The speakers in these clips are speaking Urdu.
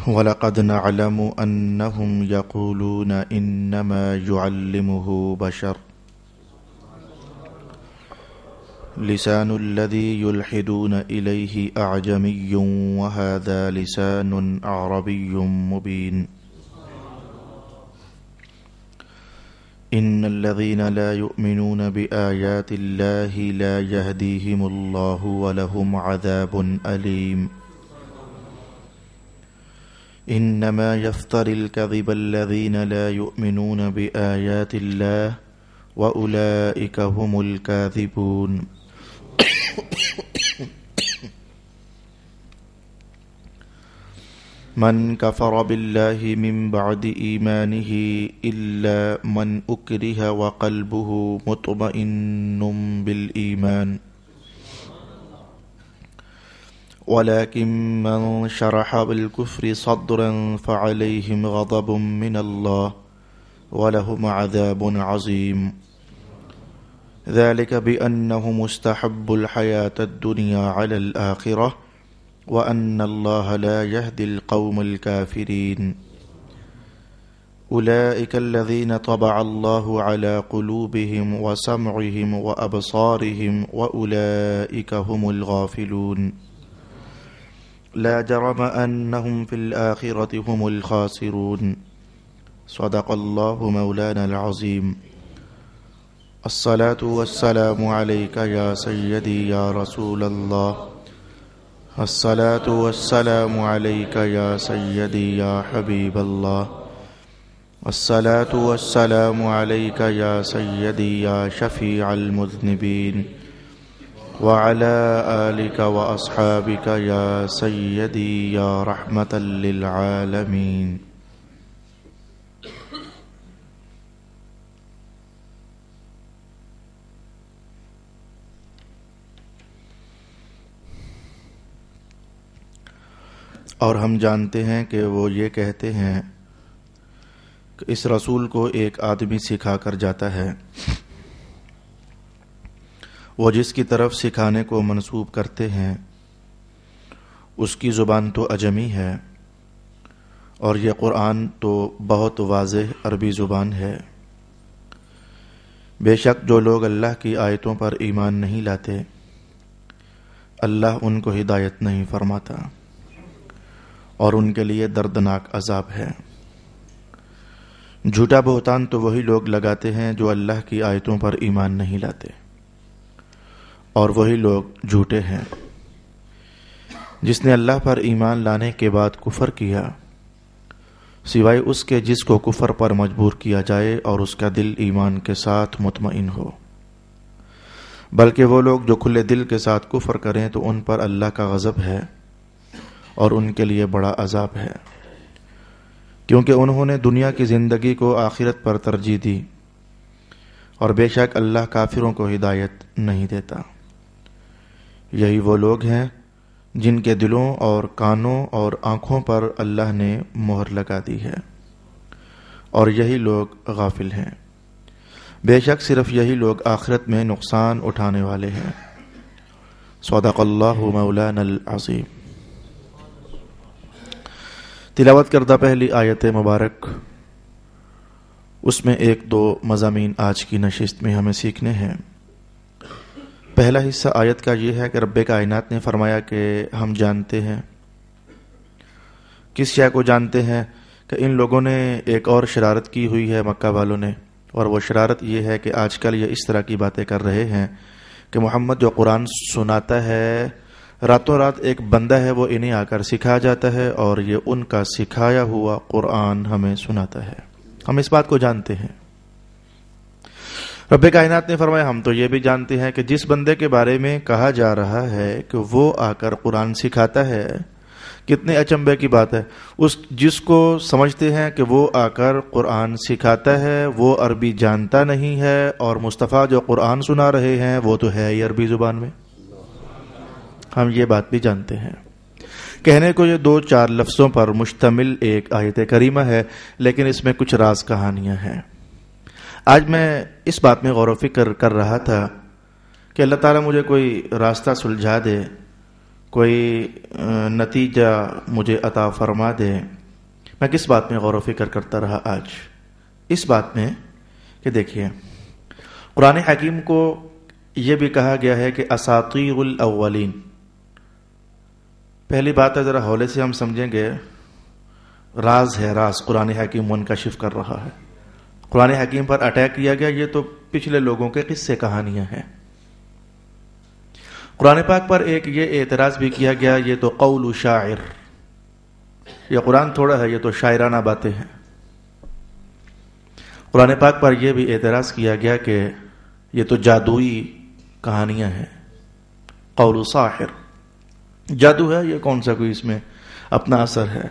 وَلَقَدْ نَعْلَمُ أَنَّهُمْ يَقُولُونَ إِنَّمَا يُعَلِّمُهُ بَشَرٌ لسان الذي يلحدون إليه أعجمي وهذا لسان أعربي مبين إن الذين لا يؤمنون بآيات الله لا يهديهم الله ولهم عذاب أليم إنما يفتري الكذب الذين لا يؤمنون بآيات الله وأولئك هم الكاذبون من كفر بالله من بعد إيمانه إلا من أكره وقلبه مطمئن بالإيمان ولكن من شرح بالكفر صدرا فعليهم غضب من الله ولهم عذاب عظيم ذلك بأنهم استحبوا الحياة الدنيا على الآخرة وأن الله لا يهدي القوم الكافرين أولئك الذين طبع الله على قلوبهم وسمعهم وأبصارهم وأولئك هم الغافلون لا جرم أنهم في الآخرة هم الخاسرون صدق الله مولانا العظيم الصلاة والسلام عليك يا سيدي يا رسول الله الصلاة والسلام عليك يا سيدي يا حبيب الله الصلاة والسلام عليك يا سيدي يا شفيع المذنبين وعلى آلك وأصحابك يا سيدي يا رحمة للعالمين اور ہم جانتے ہیں کہ وہ یہ کہتے ہیں کہ اس رسول کو ایک آدمی سکھا کر جاتا ہے، وہ جس کی طرف سکھانے کو منسوب کرتے ہیں اس کی زبان تو عجمی ہے اور یہ قرآن تو بہت واضح عربی زبان ہے۔ بے شک جو لوگ اللہ کی آیتوں پر ایمان نہیں لاتے اللہ ان کو ہدایت نہیں فرماتا اور ان کے لیے دردناک عذاب ہے۔ جھوٹا بہتان تو وہی لوگ لگاتے ہیں جو اللہ کی آیتوں پر ایمان نہیں لاتے، اور وہی لوگ جھوٹے ہیں۔ جس نے اللہ پر ایمان لانے کے بعد کفر کیا سوائے اس کے جس کو کفر پر مجبور کیا جائے اور اس کا دل ایمان کے ساتھ مطمئن ہو، بلکہ وہ لوگ جو کھلے دل کے ساتھ کفر کریں تو ان پر اللہ کا غضب ہے اور ان کے لیے بڑا عذاب ہے، کیونکہ انہوں نے دنیا کی زندگی کو آخرت پر ترجیح دی، اور بے شک اللہ کافروں کو ہدایت نہیں دیتا۔ یہی وہ لوگ ہیں جن کے دلوں اور کانوں اور آنکھوں پر اللہ نے مہر لگا دی ہے، اور یہی لوگ غافل ہیں۔ بے شک صرف یہی لوگ آخرت میں نقصان اٹھانے والے ہیں۔ صدق اللہ مولانا العظیم۔ تلاوت کردہ پہلی آیت مبارک، اس میں ایک دو مضامین آج کی نشست میں ہمیں سیکھنے ہیں۔ پہلا حصہ آیت کا یہ ہے کہ رب کائنات نے فرمایا کہ ہم جانتے ہیں۔ کس شے کو جانتے ہیں؟ کہ ان لوگوں نے ایک اور شرارت کی ہوئی ہے مکہ والوں نے، اور وہ شرارت یہ ہے کہ آج کل یہ اس طرح کی باتیں کر رہے ہیں کہ محمد جو قرآن سناتا ہے راتوں رات ایک بندہ ہے وہ انہیں آ کر سکھا جاتا ہے، اور یہ ان کا سکھایا ہوا قرآن ہمیں سناتا ہے۔ ہم اس بات کو جانتے ہیں۔ رب کائنات نے فرمایا ہم تو یہ بھی جانتے ہیں کہ جس بندے کے بارے میں کہا جا رہا ہے کہ وہ آ کر قرآن سکھاتا ہے، کتنے اچنبے کی بات ہے، جس کو سمجھتے ہیں کہ وہ آ کر قرآن سکھاتا ہے وہ عربی جانتا نہیں ہے، اور مصطفیٰ جو قرآن سنا رہے ہیں وہ تو ہے ہی عربی زبان میں۔ ہم یہ بات بھی جانتے ہیں۔ کہنے کو یہ 2-4 لفظوں پر مشتمل ایک آیت کریمہ ہے، لیکن اس میں کچھ راز کہانیاں ہیں۔ آج میں اس بات میں غور و فکر کر رہا تھا کہ اللہ تعالیٰ مجھے کوئی راستہ سلجھا دے، کوئی نتیجہ مجھے عطا فرما دے میں کس بات میں غور و فکر کرتا رہا آج؟ اس بات میں کہ دیکھیے، قرآن حکیم کو یہ بھی کہا گیا ہے کہ اساطیر الاولین. پہلی بات ہے، ذرا ہولے سے ہم سمجھیں گے، راز ہے، راز قرآن حکیم منکشف کر رہا ہے. قرآن حکیم پر اٹیک کیا گیا، یہ تو پچھلے لوگوں کے قصے کہانیاں ہیں. قرآن پاک پر ایک یہ اعتراض بھی کیا گیا، یہ تو قول شاعر، یہ قرآن تھوڑا ہے، یہ تو شاعرانہ باتیں ہیں. قرآن پاک پر یہ بھی اعتراض کیا گیا کہ یہ تو جادوئی کہانیاں ہیں، قول ساحر، جادو ہے، یہ کون سا کوئی اس میں اپنا اثر ہے.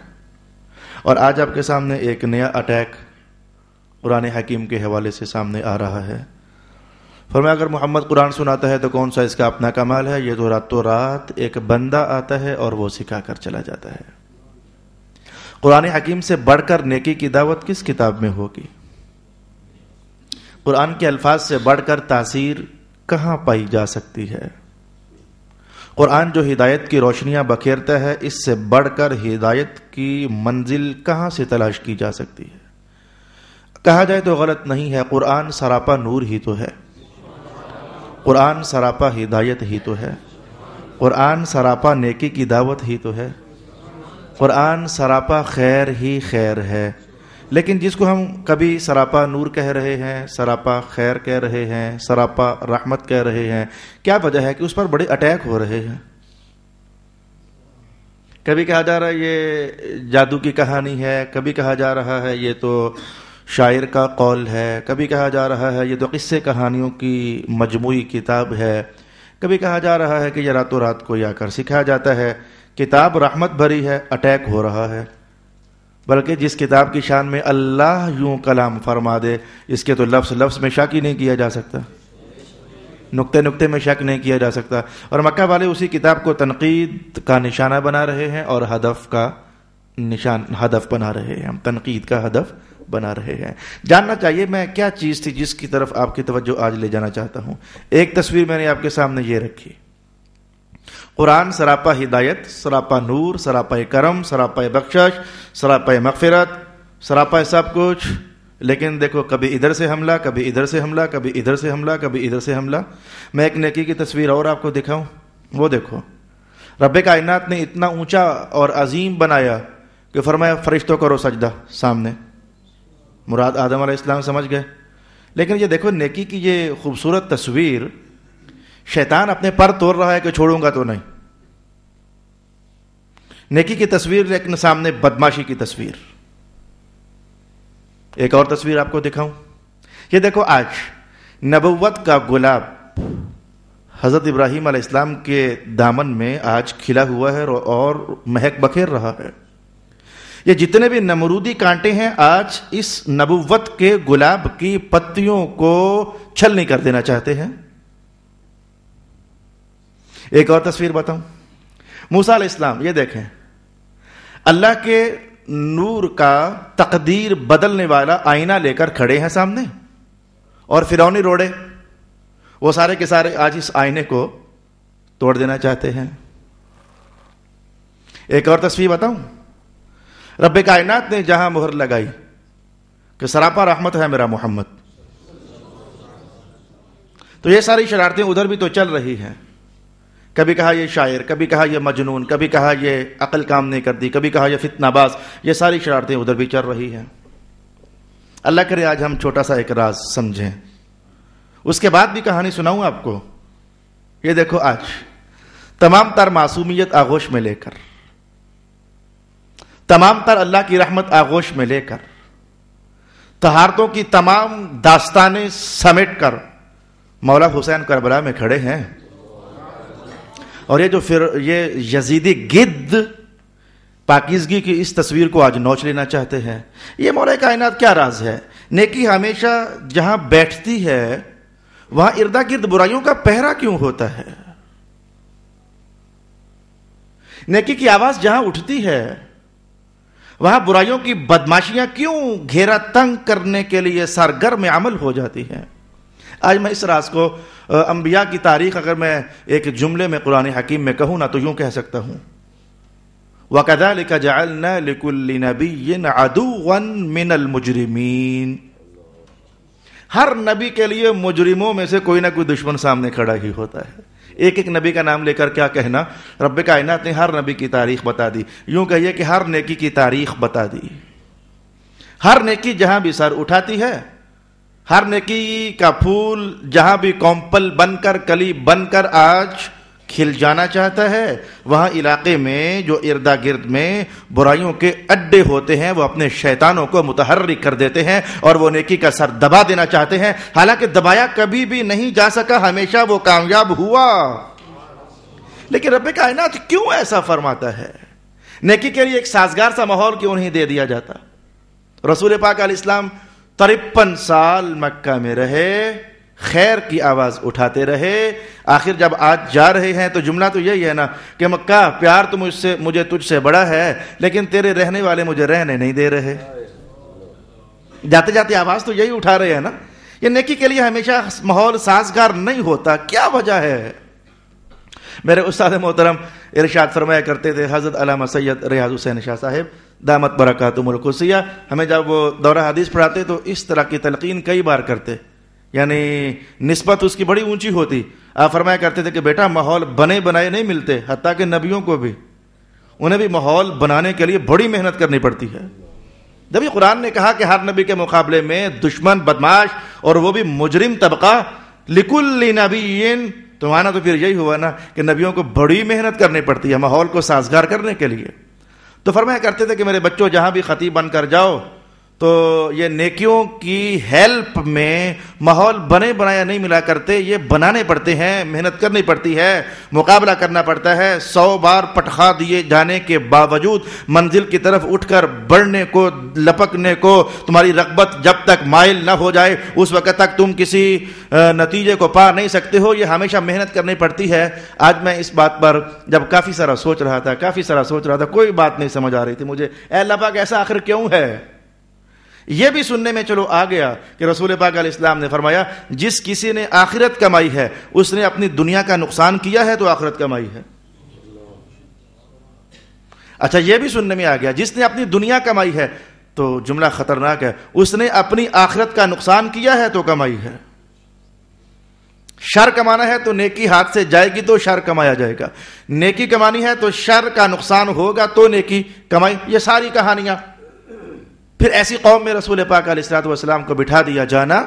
اور آج آپ کے سامنے ایک نیا اٹیک قرآن حکیم کے حوالے سے سامنے آ رہا ہے. فرمایا اگر محمد قرآن سناتا ہے تو کون سا اس کا اپنا کمال ہے، یہ تو راتوں رات ایک بندہ آتا ہے اور وہ سکھا کر چلا جاتا ہے. قرآن حکیم سے بڑھ کر نیکی کی دعوت کس کتاب میں ہوگی؟ قرآن کے الفاظ سے بڑھ کر تاثیر کہاں پائی جا سکتی ہے؟ قرآن جو ہدایت کی روشنیاں بکھیرتا ہے، اس سے بڑھ کر ہدایت کی منزل کہاں سے تلاش کی جا سکتی ہے؟ کہا جائے تو غلط نہیں ہے، قرآن سراپا نور ہی تو ہے، قرآن سراپا ہدایت ہی تو ہے، قرآن سراپا نیکی کی دعوت ہی تو ہے، قرآن سراپا خیر ہی خیر ہے. لیکن جس کو ہم کبھی سراپا نور کہہ رہے ہیں، سراپا خیر کہہ رہے ہیں، سراپا رحمت کہہ رہے ہیں، کیا وجہ ہے کہ اس پر بڑے اٹیک ہو رہے ہیں؟ کبھی کہا جا رہا ہے یہ جادو کی کہانی ہے، کبھی کہا جا رہا ہے یہ تو شاعر کا قول ہے، کبھی کہا جا رہا ہے یہ تو قصے کہانیوں کی مجموعی کتاب ہے، کبھی کہا جا رہا ہے کہ یہ راتوں رات کو آ کر سکھایا جاتا ہے. کتاب رحمت بھری ہے، اٹیک ہو رہا ہے. بلکہ جس کتاب کی شان میں اللہ یوں کلام فرما دے، اس کے تو لفظ لفظ میں شک ہی نہیں کیا جا سکتا، نقطے نقطے میں شک نہیں کیا جا سکتا. اور مکہ والے اسی کتاب کو تنقید کا نشانہ بنا رہے ہیں اور ہدف بنا رہے ہیں، ہم تنقید کا ہدف بنا رہے ہیں. جاننا چاہیے میں کیا چیز تھی جس کی طرف آپ کی توجہ آج لے جانا چاہتا ہوں. ایک تصویر میں نے آپ کے سامنے یہ رکھی، قرآن سراپا ہدایت، سراپا نور، سراپا کرم، سراپا بخشش، سراپا مغفرت، سراپا سب کچھ. لیکن دیکھو کبھی ادھر سے حملہ، کبھی ادھر سے حملہ، کبھی ادھر سے حملہ، کبھی ادھر سے حملہ. میں ایک نیکی کی تصویر اور آپ کو دکھاؤں، وہ دیکھو، رب کائنات نے اتنا اونچا اور عظیم بنایا کہ فرمایا فرشتوں کرو سجدہ سامنے. مراد آدم علیہ السلام سمجھ گئے. لیکن یہ دیکھو نیکی کی یہ خوبصورت تصویر، شیطان اپنے پر توڑ رہا ہے کہ چھوڑوں گا تو نہیں. نیکی کی تصویر، لیکن سامنے بدماشی کی تصویر. ایک اور تصویر آپ کو دکھاؤں، یہ دیکھو آج نبوت کا گلاب حضرت ابراہیم علیہ السلام کے دامن میں آج کھلا ہوا ہے اور مہک بکھیر رہا ہے. یہ جتنے بھی نمرودی کانٹے ہیں آج اس نبوت کے گلاب کی پتیوں کو چھلنی کر دینا چاہتے ہیں. ایک اور تصویر بتاؤں، موسیٰ علیہ السلام، یہ دیکھیں اللہ کے نور کا تقدیر بدلنے والا آئینہ لے کر کھڑے ہیں سامنے، اور فرعونی روڑے وہ سارے کے سارے آج اس آئینے کو توڑ دینا چاہتے ہیں. ایک اور تصویر بتاؤں، رب کائنات نے جہاں مہر لگائی کہ سراپا رحمت ہے میرا محمد، تو یہ ساری شرارتیں ادھر بھی تو چل رہی ہیں. کبھی کہا یہ شاعر، کبھی کہا یہ مجنون، کبھی کہا یہ عقل کام نہیں کرتی، کبھی کہا یہ فتنہ باز، یہ ساری شرارتیں ادھر بھی چل رہی ہیں. اللہ کرے آج ہم چھوٹا سا ایک راز سمجھیں. اس کے بعد بھی کہانی سناؤں آپ کو. یہ دیکھو آج تمام تر معصومیت آغوش میں لے کر، تمام تر اللہ کی رحمت آغوش میں لے کر، طہارتوں کی تمام داستانیں سمیٹ کر مولا حسین کربلا میں کھڑے ہیں. اور یہ جو یہ یزیدی گد پاکیزگی کی اس تصویر کو آج نوچ لینا چاہتے ہیں. یہ مولا کائنات کیا راز ہے؟ نیکی ہمیشہ جہاں بیٹھتی ہے وہاں اردا گرد برائیوں کا پہرا کیوں ہوتا ہے؟ نیکی کی آواز جہاں اٹھتی ہے وہاں برائیوں کی بدماشیاں کیوں گھیرا تنگ کرنے کے لیے سرگرم عمل ہو جاتی ہیں؟ آج میں اس راز کو انبیاء کی تاریخ اگر میں ایک جملے میں قرآن حکیم میں کہوں نا تو یوں کہہ سکتا ہوں، وَكَذَلِكَ جَعَلْنَا لِكُلِّ نَبِيٍّ عَدُوًّا مِّنَ الْمُجْرِمِينَ. ہر نبی کے لیے مجرموں میں سے کوئی نہ کوئی دشمن سامنے کھڑا ہی ہوتا ہے. ایک ایک نبی کا نام لے کر کیا کہنا. رب کائنات نے ہر نبی کی تاریخ بتا دی. یوں کہیے کہ ہر نیکی کی تاریخ بتا دی. ہر نیکی جہاں بھی سر اٹھاتی ہے، ہر نیکی کا پھول جہاں بھی کومپل بن کر، کلی بن کر آج کھل جانا چاہتا ہے، وہاں علاقے میں جو اردا گرد میں برائیوں کے اڈے ہوتے ہیں وہ اپنے شیطانوں کو متحرک کر دیتے ہیں اور وہ نیکی کا سر دبا دینا چاہتے ہیں. حالانکہ دبایا کبھی بھی نہیں جا سکا، ہمیشہ وہ کامیاب ہوا. لیکن رب کائنات کیوں ایسا فرماتا ہے؟ نیکی کے لیے ایک سازگار سا ماحول کیوں نہیں دے دیا جاتا؟ رسول پاک علیہ السلام 53 سال مکہ میں رہے، خیر کی آواز اٹھاتے رہے. آخر جب آج جا رہے ہیں تو جملہ تو یہی ہے نا کہ مکہ پیار تو مجھے تجھ سے بڑا ہے، لیکن تیرے رہنے والے مجھے رہنے نہیں دے رہے. جاتے جاتے آواز تو یہی اٹھا رہے ہیں نا. یہ نیکی کے لیے ہمیشہ ماحول سازگار نہیں ہوتا. کیا وجہ ہے؟ میرے استاد محترم ارشاد فرمایا کرتے تھے حضرت علامہ سید ریاض حسین شاہ صاحب دامت برکاتہم القدسیہ. ہمیں جب وہ دورہ حدیث پڑھاتے تو اس طرح کی تلقین کئی بار کرتے، یعنی نسبت اس کی بڑی اونچی ہوتی. آپ فرمایا کرتے تھے کہ بیٹا ماحول بنے بنائے نہیں ملتے، حتیٰ کہ نبیوں کو بھی، انہیں بھی ماحول بنانے کے لیے بڑی محنت کرنی پڑتی ہے. جب یہ قرآن نے کہا کہ ہر نبی کے مقابلے میں دشمن، بدماش اور وہ بھی مجرم طبقہ، لِكُلِّ نَبِيٍّ، تو مانا تو پھر یہی ہوا نا کہ نبیوں کو بڑی محنت کرنی پڑتی ہے ماحول کو سازگار کرنے کے لیے. تو فرمایا کرتے تھے کہ میرے بچوں جہاں بھی خطیب بن کر جاؤ تو یہ نیکیوں کی ہیلپ میں ماحول بنے بنایا نہیں ملا کرتے، یہ بنانے پڑتے ہیں، محنت کرنی پڑتی ہے، مقابلہ کرنا پڑتا ہے. 100 بار پٹخا دیے جانے کے باوجود منزل کی طرف اٹھ کر بڑھنے کو، لپکنے کو، تمہاری رغبت جب تک مائل نہ ہو جائے اس وقت تک تم کسی نتیجے کو پا نہیں سکتے ہو. یہ ہمیشہ محنت کرنی پڑتی ہے. آج میں اس بات پر جب کافی سارا سوچ رہا تھا، کوئی بات نہیں سمجھ آ رہی تھی مجھے. اے اللہ پاک ایسا آخر کیوں ہے؟ یہ بھی سننے میں چلو آ گیا کہ رسول پاک علیہ السلام نے فرمایا جس کسی نے آخرت کمائی ہے اس نے اپنی دنیا کا نقصان کیا ہے تو آخرت کمائی ہے. اچھا یہ بھی سننے میں آ گیا جس نے اپنی دنیا کمائی ہے تو جملہ خطرناک ہے، اس نے اپنی آخرت کا نقصان کیا ہے تو کمائی ہے. شر کمانا ہے تو نیکی ہاتھ سے جائے گی تو شر کمایا جائے گا، نیکی کمانی ہے تو شر کا نقصان ہوگا تو نیکی کمائی. یہ ساری کہانیاں. پھر ایسی قوم میں رسول پاک علیہ الصلوۃ والسلام کو بٹھا دیا جانا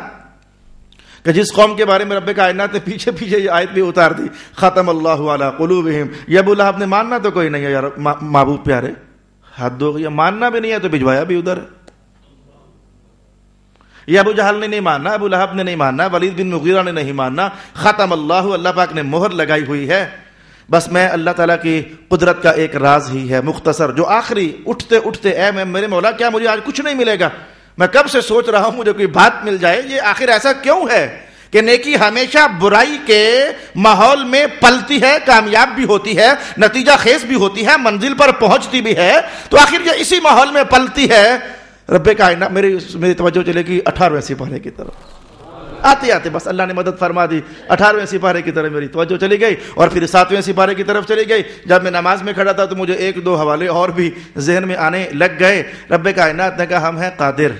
کہ جس قوم کے بارے میں رب کائنات نے پیچھے یہ آیت بھی اتار دی، ختم اللہ علی قلوبہم. یہ ابو لہب نے ماننا تو کوئی نہیں ہے یار محبوب پیارے، حد ہو گئی. ماننا بھی نہیں ہے تو بھجوایا بھی ادھر. یہ ابو جہل نے نہیں ماننا، ابو لہب نے نہیں ماننا، ولید بن مغیرہ نے نہیں ماننا. ختم اللہ پاک نے مہر لگائی ہوئی ہے. بس میں اللہ تعالیٰ کی قدرت کا ایک راز ہی ہے مختصر، جو آخری اٹھتے اٹھتے اے میں میرے مولا کیا مجھے آج کچھ نہیں ملے گا؟ میں کب سے سوچ رہا ہوں مجھے کوئی بات مل جائے. یہ آخر ایسا کیوں ہے کہ نیکی ہمیشہ برائی کے ماحول میں پلتی ہے، کامیاب بھی ہوتی ہے، نتیجہ خیز بھی ہوتی ہے، منزل پر پہنچتی بھی ہے، تو آخر یہ اسی ماحول میں پلتی ہے. رب کائنات میری توجہ چلے گی 18ویں سپارے کی طرف. آتے آتے بس اللہ نے مدد فرما دی، 18ویں سپارے کی طرف میری توجہ چلی گئی اور پھر 7ویں سپارے کی طرف چلی گئی. جب میں نماز میں کھڑا تھا تو مجھے 1-2 حوالے اور بھی ذہن میں آنے لگ گئے. رب کائنات نے کہا ہم ہیں قادر،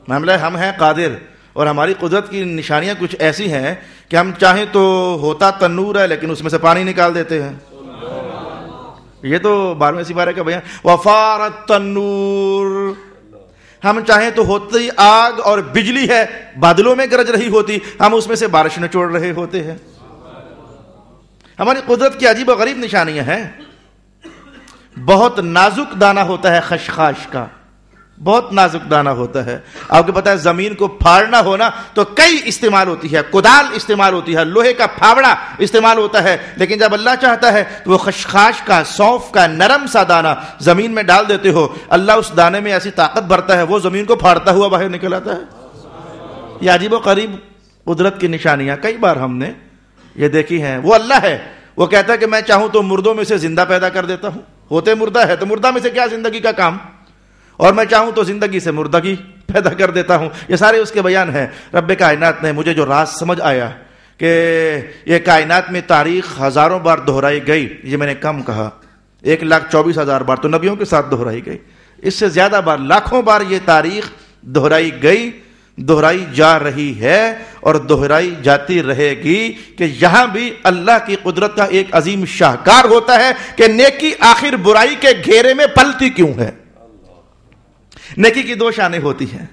معاملہ ہم ہیں قادر، اور ہماری قدرت کی نشانیاں کچھ ایسی ہیں کہ ہم چاہیں تو ہوتا تنور ہے لیکن اس میں سے پانی نکال دیتے ہیں. یہ تو 12ویں سپارے کا بیان. وفارت تنور، ہم چاہیں تو ہوتی آگ اور بجلی ہے، بادلوں میں گرج رہی ہوتی، ہم اس میں سے بارش نچوڑ رہے ہوتے ہیں. ہماری قدرت کی عجیب و غریب نشانیاں ہیں. بہت نازک دانہ ہوتا ہے خشخاش کا، بہت نازک دانہ ہوتا ہے. آپ کو پتا ہے زمین کو پھاڑنا ہونا تو کئی استعمال ہوتی ہے، کدال استعمال ہوتی ہے، لوہے کا پھاوڑا استعمال ہوتا ہے، لیکن جب اللہ چاہتا ہے تو وہ خشخاش کا، سونف کا نرم سا دانہ زمین میں ڈال دیتے ہو، اللہ اس دانے میں ایسی طاقت بھرتا ہے وہ زمین کو پھاڑتا ہوا باہر نکل آتا ہے. یہ عجیب و غریب قدرت کی نشانیاں کئی بار ہم نے یہ دیکھی ہیں. وہ اللہ ہے، وہ کہتا ہے کہ میں چاہوں تو مردوں میں سے زندہ پیدا کر دیتا ہوں. ہوتے مردہ ہے تو مردہ میں سے کیا زندگی کا کام، اور میں چاہوں تو زندگی سے مردگی پیدا کر دیتا ہوں. یہ سارے اس کے بیان ہیں. رب کائنات نے مجھے جو راز سمجھ آیا کہ یہ کائنات میں تاریخ ہزاروں بار دہرائی گئی، یہ میں نے کم کہا. 1,24,000 بار تو نبیوں کے ساتھ دہرائی گئی، اس سے زیادہ بار، لاکھوں بار یہ تاریخ دہرائی گئی، دہرائی جا رہی ہے اور دہرائی جاتی رہے گی کہ یہاں بھی اللہ کی قدرت کا ایک عظیم شاہکار ہوتا ہے کہ نیکی آخر برائی کے گھیرے میں پلتی کیوں ہے۔ نیکی کی دو شانیں ہوتی ہیں،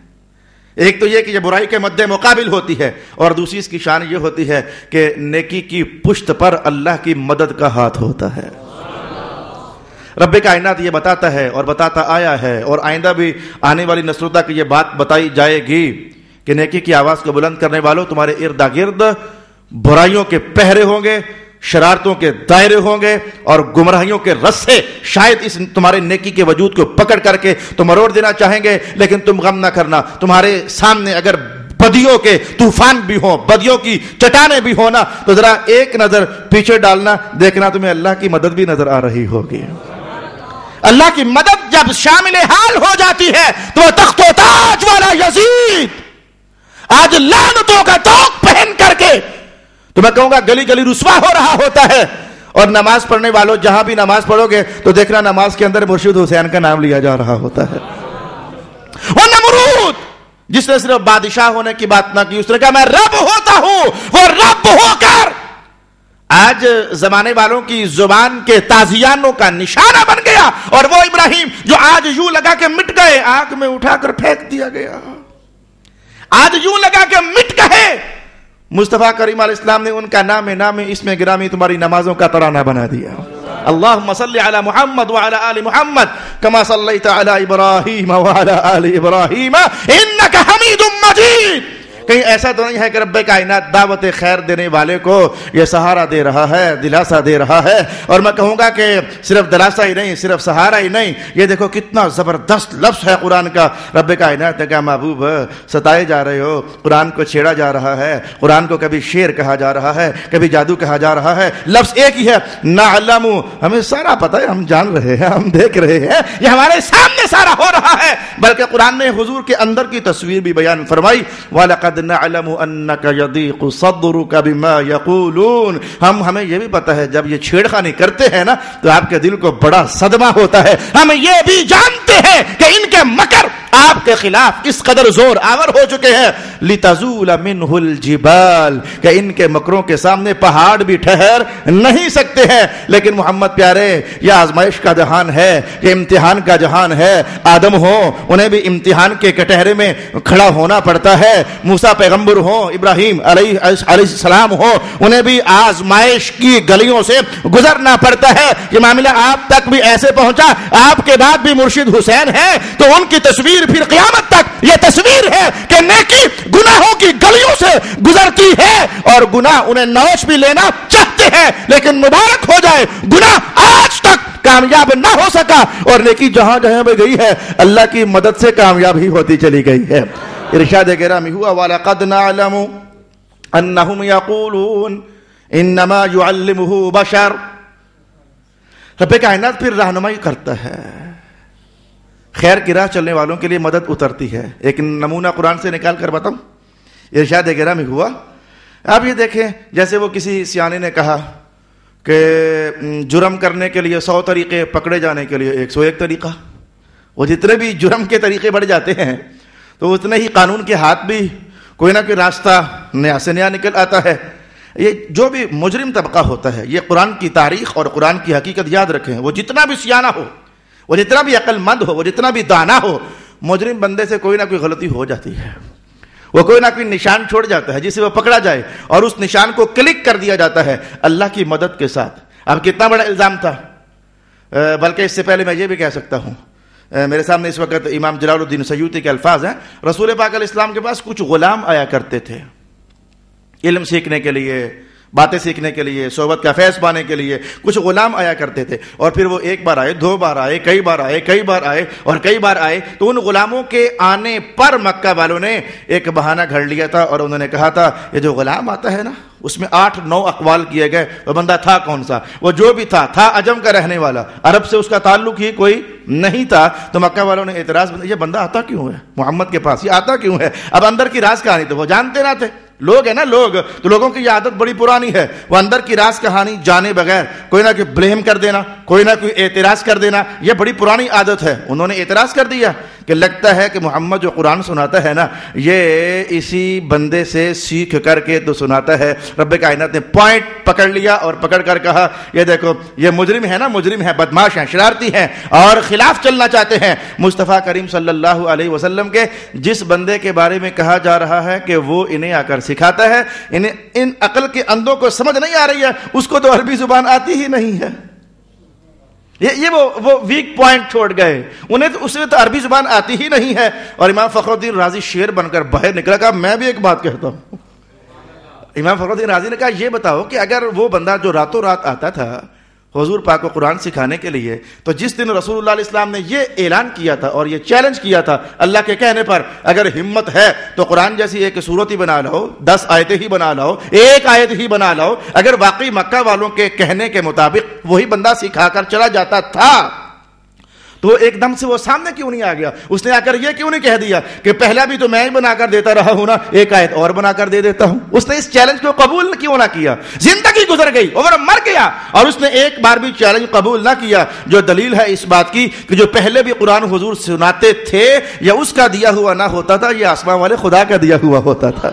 ایک تو یہ کہ یہ برائی کے مد مقابل ہوتی ہے، اور دوسری اس کی شان یہ ہوتی ہے کہ نیکی کی پشت پر اللہ کی مدد کا ہاتھ ہوتا ہے۔ رب کائنات یہ بتاتا ہے اور بتاتا آیا ہے، اور آئندہ بھی آنے والی نسلوں تک یہ بات بتائی جائے گی کہ نیکی کی آواز کو بلند کرنے والوں تمہارے ارد گرد برائیوں کے پہرے ہوں گے، شرارتوں کے دائرے ہوں گے، اور گمراہیوں کے رسے شاید اس تمہارے نیکی کے وجود کو پکڑ کر کے تم مروڑ دینا چاہیں گے، لیکن تم غم نہ کرنا، تمہارے سامنے اگر بدیوں کے طوفان بھی ہوں، بدیوں کی چٹانیں بھی ہونا، تو ذرا ایک نظر پیچھے ڈالنا، دیکھنا تمہیں اللہ کی مدد بھی نظر آ رہی ہوگی۔ اللہ کی مدد جب شامل حال ہو جاتی ہے تو وہ تخت و تاج والا یزید آج لعنتوں کا توق پہن کر کے، تو میں کہوں گا گلی گلی رسوا ہو رہا ہوتا ہے، اور نماز پڑھنے والوں جہاں بھی نماز پڑھو گے تو دیکھنا نماز کے اندر مرشد حسین کا نام لیا جا رہا ہوتا ہے۔ وہ نمرود جس نے صرف بادشاہ ہونے کی بات نہ کی، اس نے کہا میں رب ہوتا ہوں، وہ رب ہو کر آج زمانے والوں کی زبان کے تازیانوں کا نشانہ بن گیا، اور وہ ابراہیم جو آج یوں لگا کے مٹ گئے، آگ میں اٹھا کر پھینک دیا گیا، آج یوں لگا کہ مٹ گئے، مصطفیٰ کریم علیہ السلام نے ان کا نام اسم گرامی تمہاری نمازوں کا ترانہ بنا دیا۔ اللہم صلی علی محمد وعلی آل محمد کما صلیت علی ابراہیم وعلی آل ابراہیم انک حمید مجید۔ کہیں ایسا تو نہیں ہے کہ رب کائنات دعوت خیر دینے والے کو یہ سہارا دے رہا ہے، دلاسا دے رہا ہے، اور میں کہوں گا کہ صرف دلاسا ہی نہیں، صرف سہارا ہی نہیں، یہ دیکھو کتنا زبردست لفظ ہے قرآن کا۔ رب کائنات نے کہا محبوب ستائے جا رہے ہو، قرآن کو چھیڑا جا رہا ہے، قرآن کو کبھی شعر کہا جا رہا ہے، کبھی جادو کہا جا رہا ہے، لفظ ایک ہی ہے، نعلم، ہمیں سارا پتہ ہے، ہم جان رہے ہیں، ہم دیکھ رہے ہیں، یہ ہمارے سامنے سارا ہو رہا ہے، بلکہ قرآن نے حضور کے اندر کی تصویر بھی بیان فرمائی، وَلَقَدْ نعلم انك يضيق صدرك بما يقولون، ہمیں یہ بھی پتا ہے جب یہ چھیڑخانی کرتے ہیں نا تو آپ کے دل کو بڑا صدمہ ہوتا ہے، ہم یہ بھی جانتے ہیں کہ ان کے مکر آپ کے خلاف اس قدر زور آور ہو چکے ہیں، لتزول منه الجبال، کہ ان کے مکروں کے سامنے پہاڑ بھی ٹھہر نہیں سکتے ہیں۔ لیکن محمد پیارے، یہ آزمائش کا جہان ہے، یہ امتحان کا جہان ہے، آدم ہو انہیں بھی امتحان کے کٹہرے میں کھڑا ہونا پڑتا ہے، موسیٰ پیغمبر ہو، ابراہیم علیہ السلام ہو، انہیں بھی آزمائش کی گلیوں سے گزرنا پڑتا ہے۔ یہ معاملہ آپ تک بھی ایسے پہنچا، آپ کے بعد بھی مرشد حسین ہے تو ان کی تصویر پھر قیامت تک یہ تصویر ہے کہ نیکی گناہوں کی گلیوں سے گزرتی ہے، اور گناہ انہیں نوش بھی لینا چاہتے ہیں، لیکن مبارک ہو جائے گناہ آج تک کامیاب نہ ہو سکا، اور نیکی جہاں جہاں پہ گئی ہے اللہ کی مدد سے کامیاب ہی ہوتی چلی گئی ہے۔ ارشاد گرامی ہوا وَلَقَدْ نَعْلَمُ أَنَّهُمْ يَقُولُونَ إِنَّمَا يُعَلِّمُهُ بَشَرٌ۔ رب کائنات پھر رہنمائی کرتا ہے، خیر کی راہ چلنے والوں کے لیے مدد اترتی ہے۔ ایک نمونہ قرآن سے نکال کر بتاؤں، ارشاد گرامی ہوا، آپ یہ دیکھیں جیسے وہ کسی سیانے نے کہا کہ جرم کرنے کے لیے 100 طریقے، پکڑے جانے کے لیے 101 طریقہ، وہ جتنے بھی جرم کے طریقے بڑھ جاتے ہیں تو اتنے ہی قانون کے ہاتھ بھی کوئی نہ کوئی راستہ نیا سے نیا نکل آتا ہے۔ یہ جو بھی مجرم طبقہ ہوتا ہے، یہ قرآن کی تاریخ اور قرآن کی حقیقت یاد رکھیں، وہ جتنا بھی سیانہ ہو، وہ جتنا بھی عقل مند ہو، وہ جتنا بھی دانا ہو، مجرم بندے سے کوئی نہ کوئی غلطی ہو جاتی ہے، وہ کوئی نہ کوئی نشان چھوڑ جاتا ہے جسے وہ پکڑا جائے، اور اس نشان کو کلک کر دیا جاتا ہے اللہ کی مدد کے ساتھ۔ اب کتنا بڑا الزام تھا، بلکہ اس سے پہلے میں یہ بھی کہہ سکتا ہوں، میرے سامنے اس وقت امام جلال الدین سیوطی کے الفاظ ہیں، رسول پاک علیہ السلام کے پاس کچھ غلام آیا کرتے تھے علم سیکھنے کے لیے، باتیں سیکھنے کے لیے، صحبت کا فیض پانے کے لیے، کچھ غلام آیا کرتے تھے، اور پھر وہ ایک بار آئے، 2 بار آئے، کئی بار آئے، کئی بار آئے اور کئی بار آئے، تو ان غلاموں کے آنے پر مکہ والوں نے ایک بہانہ گھڑ لیا تھا، اور انہوں نے کہا تھا یہ جو غلام آتا ہے نا اس میں 8-9 اقوال کیے گئے، وہ بندہ تھا کون سا، وہ جو بھی تھا عجم کا رہنے والا، عرب سے اس کا تعلق ہی کوئی نہیں تھا۔ تو مکہ والوں نے اعتراض، یہ بندہ آتا کیوں ہے محمد کے پاس، یہ آتا کیوں ہے؟ اب اندر کی راز کہانی تو وہ جانتے نہ تھے، لوگ ہیں نا لوگ، تو لوگوں کی یہ عادت بڑی پرانی ہے، وہ اندر کی راز کہانی جانے بغیر کوئی نہ کوئی بلیم کر دینا، کوئی نہ کوئی اعتراض کر دینا، یہ بڑی پرانی عادت ہے۔ انہوں نے اعتراض کر دیا کہ لگتا ہے کہ محمد جو قرآن سناتا ہے نا یہ اسی بندے سے سیکھ کر کے تو سناتا ہے۔ رب کائنات نے پوائنٹ پکڑ لیا اور پکڑ کر کہا یہ دیکھو یہ مجرم ہے نا، مجرم ہے، بدماش ہیں، شرارتی ہیں اور خلاف چلنا چاہتے ہیں مصطفیٰ کریم صلی اللہ علیہ وسلم کے۔ جس بندے کے بارے میں کہا جا رہا ہے کہ وہ انہیں آ کر سکھاتا ہے، انہیں ان عقل کے اندھوں کو سمجھ نہیں آ رہی ہے، اس کو تو عربی زبان آتی ہی نہیں ہے۔ یہ وہ ویک پوائنٹ چھوڑ گئے، انہیں تو اسے تو عربی زبان آتی ہی نہیں ہے۔ اور امام فخر الدین رازی شیر بن کر باہر نکلا، کہا میں بھی ایک بات کہتا ہوں۔ امام فخر الدین رازی نے کہا یہ بتاؤ کہ اگر وہ بندہ جو راتوں رات آتا تھا حضور پاک کو قرآن سکھانے کے لیے، تو جس دن رسول اللہ علیہ السلام نے یہ اعلان کیا تھا اور یہ چیلنج کیا تھا اللہ کے کہنے پر، اگر ہمت ہے تو قرآن جیسی ایک صورت ہی بنا لو، 10 آیتیں ہی بنا لو، ایک آیت ہی بنا لو، اگر واقعی مکہ والوں کے کہنے کے مطابق وہی بندہ سکھا کر چلا جاتا تھا تو ایک دم سے وہ سامنے کیوں نہیں آ گیا؟ اس نے آ کر یہ کیوں نہیں کہہ دیا کہ پہلا بھی تو میں ہی بنا کر دیتا رہا ہوں نا، ایک آیت اور بنا کر دے دیتا ہوں؟ اس نے اس چیلنج کو قبول کیوں نہ کیا؟ زندگی گزر گئی اور مر گیا اور اس نے ایک بار بھی چیلنج قبول نہ کیا، جو دلیل ہے اس بات کی کہ جو پہلے بھی قرآن حضور سناتے تھے یا اس کا دیا ہوا نہ ہوتا تھا، یہ آسمان والے خدا کا دیا ہوا ہوتا تھا،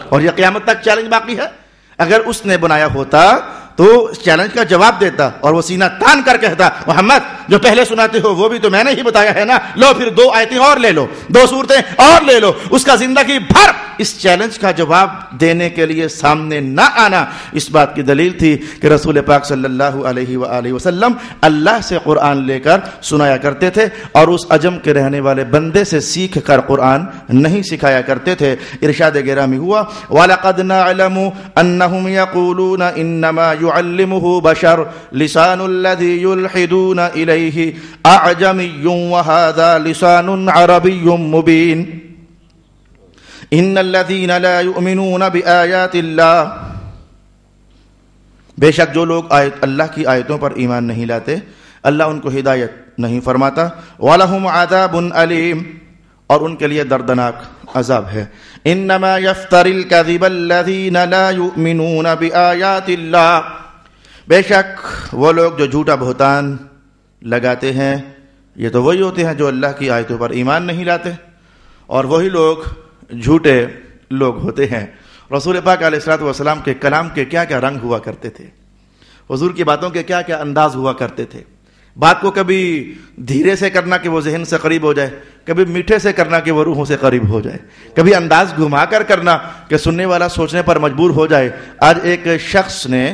اور یہ قیامت تک چیلنج باقی ہے۔ اگر اس نے بنایا ہوتا تو اس چیلنج کا جواب دیتا اور وہ سینہ تان کر کہتا محمد جو پہلے سناتے ہو وہ بھی تو میں نے ہی بتایا ہے نا، لو پھر 2 آیتیں اور لے لو، 2 صورتیں اور لے لو۔ اس کا زندگی بھر اس چیلنج کا جواب دینے کے لیے سامنے نہ آنا اس بات کی دلیل تھی کہ رسول پاک صلی اللہ علیہ وآلہ وسلم اللہ سے قرآن لے کر سنایا کرتے تھے اور اس عجم کے رہنے والے بندے سے سیکھ کر قرآن نہیں سکھایا کرتے تھے۔ ارشاد گرامی ہوا وَلَقَدْ نَعْلَمُ أَنَّهُمْ يَقُولُونَ إِنَّمَا يُعَلِّمُهُ بَشَرٌ لِسَانُ الَّذِي يُلْحِدُونَ إِلَيْهِ أَعْجَمِيٌّ وَهَذَا لِسَانٌ عَرَبِيٌّ مُبِينٌ ان الذين لا يؤمنون بآيات الله، بے شک جو لوگ اللہ کی آیتوں پر ایمان نہیں لاتے اللہ ان کو ہدایت نہیں فرماتا۔ وَلَهُمْ عَذَابٌ أَلِيمٌ، اور ان کے لیے دردناک عذاب ہے۔ انما يفتر الكذب الذين لا يؤمنون بآيات الله، بے شک وہ لوگ جو جھوٹا بہتان لگاتے ہیں یہ تو وہی ہوتے ہیں جو اللہ کی آیتوں پر ایمان نہیں لاتے، اور وہی لوگ جھوٹے لوگ ہوتے ہیں۔ رسول پاک علیہ الصلوۃ والسلام کے کلام کے کیا کیا رنگ ہوا کرتے تھے، حضور کی باتوں کے کیا کیا انداز ہوا کرتے تھے۔ بات کو کبھی دھیرے سے کرنا کہ وہ ذہن سے قریب ہو جائے، کبھی میٹھے سے کرنا کہ وہ روحوں سے قریب ہو جائے، کبھی انداز گھما کر کرنا کہ سننے والا سوچنے پر مجبور ہو جائے۔ آج ایک شخص نے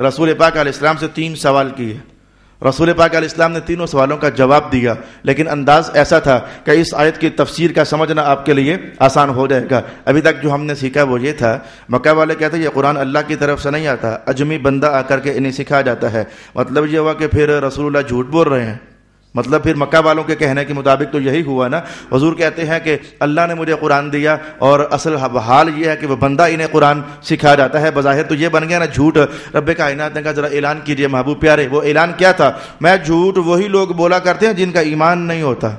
رسول پاک علیہ السلام سے 3 سوال کیے، رسول پاک علیہ السلام نے تینوں سوالوں کا جواب دیا، لیکن انداز ایسا تھا کہ اس آیت کی تفسیر کا سمجھنا آپ کے لیے آسان ہو جائے گا۔ ابھی تک جو ہم نے سیکھا وہ یہ تھا، مکہ والے کہتے ہیں یہ قرآن اللہ کی طرف سے نہیں آتا، اجمی بندہ آ کر کے انہیں سکھا جاتا ہے۔ مطلب یہ ہوا کہ پھر رسول اللہ جھوٹ بول رہے ہیں، مطلب پھر مکہ والوں کے کہنے کے مطابق تو یہی ہوا نا۔ حضور کہتے ہیں کہ اللہ نے مجھے قرآن دیا اور اصل حال یہ ہے کہ وہ بندہ انہیں قرآن سکھا جاتا ہے، بظاہر تو یہ بن گیا نا جھوٹ۔ رب کائنات نے کہا ذرا اعلان کیجئے محبوب پیارے، وہ اعلان کیا تھا؟ میں جھوٹ وہی لوگ بولا کرتے ہیں جن کا ایمان نہیں ہوتا،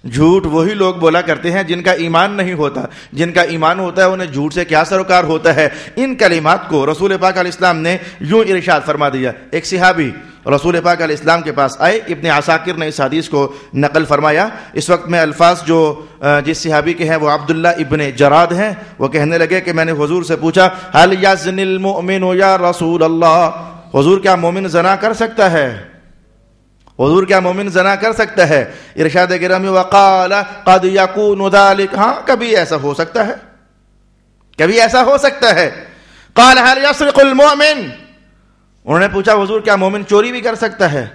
جھوٹ وہی لوگ بولا کرتے ہیں جن کا ایمان نہیں ہوتا، جن کا ایمان ہوتا ہے انہیں جھوٹ سے کیا سروکار ہوتا ہے۔ ان کلمات کو رسول پاک علیہ السلام نے یوں ارشاد فرما دیا۔ ایک صحابی رسول پاک علیہ السلام کے پاس آئے، ابن عساکر نے اس حدیث کو نقل فرمایا۔ اس وقت میں الفاظ جو جس صحابی کے ہیں وہ عبداللہ ابن جراد ہیں۔ وہ کہنے لگے کہ میں نے حضور سے پوچھا هل يزني المؤمن یا رسول اللہ، حضور کیا مومن زنا کر سکتا ہے؟ حضور کیا مومن زنا کر سکتا ہے؟ ارشاد گرامی وقال قد يكون ذلك، ہاں کبھی ایسا ہو سکتا ہے، کبھی ایسا ہو سکتا ہے۔ قال هل يسرق المؤمن، انہوں نے پوچھا حضور کیا مومن چوری بھی کر سکتا ہے؟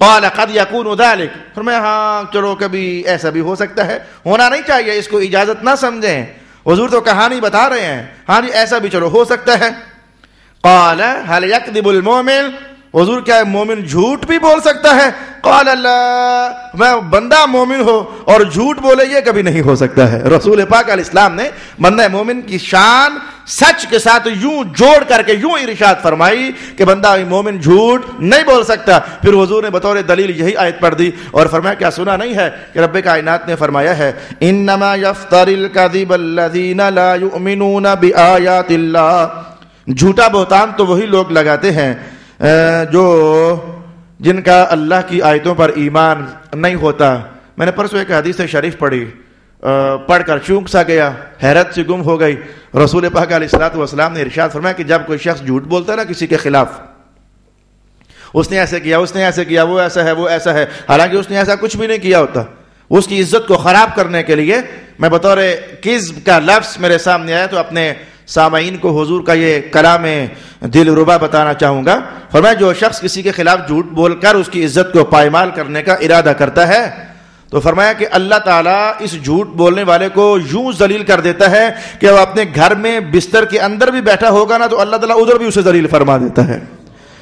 قال قد يكون ذلك، فرمایا ہاں چلو کبھی ایسا بھی ہو سکتا ہے، ہونا نہیں چاہیے، اس کو اجازت نہ سمجھیں، حضور تو کہانی بتا رہے ہیں، ہاں جی ایسا بھی چلو ہو سکتا ہے۔ قال هل يكذب المؤمن، حضور کیا مومن جھوٹ بھی بول سکتا ہے؟ قال اللہ، میں بندہ مومن ہو اور جھوٹ بولے یہ کبھی نہیں ہو سکتا ہے۔ رسول پاک علیہ السلام نے بندہ مومن کی شان سچ کے ساتھ یوں جوڑ کر کے یوں ارشاد فرمائی کہ بندہ مومن جھوٹ نہیں بول سکتا۔ پھر حضور نے بطور دلیل یہی آیت پڑھ دی اور فرمایا کیا سنا نہیں ہے کہ رب کائنات نے فرمایا ہے انما یفتری الکذب الذین لا یؤمنون بآیات اللہ، جھوٹا بہتان تو وہی لوگ لگاتے ہیں جو جن کا اللہ کی آیتوں پر ایمان نہیں ہوتا۔ میں نے پرسوں ایک حدیث شریف پڑھی، پڑھ کر چونک سا گیا، حیرت سے گم ہو گئی۔ رسول پاک علیہ الصلوۃ والسلام نے ارشاد فرمایا کہ جب کوئی شخص جھوٹ بولتا ہے نا کسی کے خلاف، اس نے ایسے کیا، اس نے ایسے کیا، وہ ایسا ہے، وہ ایسا ہے، حالانکہ اس نے ایسا کچھ بھی نہیں کیا ہوتا، اس کی عزت کو خراب کرنے کے لیے میں بطور کذب کا لفظ میرے سامنے آیا تو اپنے سامعین کو حضور کا یہ کلام دل ربا بتانا چاہوں گا۔ فرمایا جو شخص کسی کے خلاف جھوٹ بول کر اس کی عزت کو پائمال کرنے کا ارادہ کرتا ہے تو فرمایا کہ اللہ تعالیٰ اس جھوٹ بولنے والے کو یوں ذلیل کر دیتا ہے کہ وہ اپنے گھر میں بستر کے اندر بھی بیٹھا ہوگا نا تو اللہ تعالیٰ ادھر بھی اسے ذلیل فرما دیتا ہے۔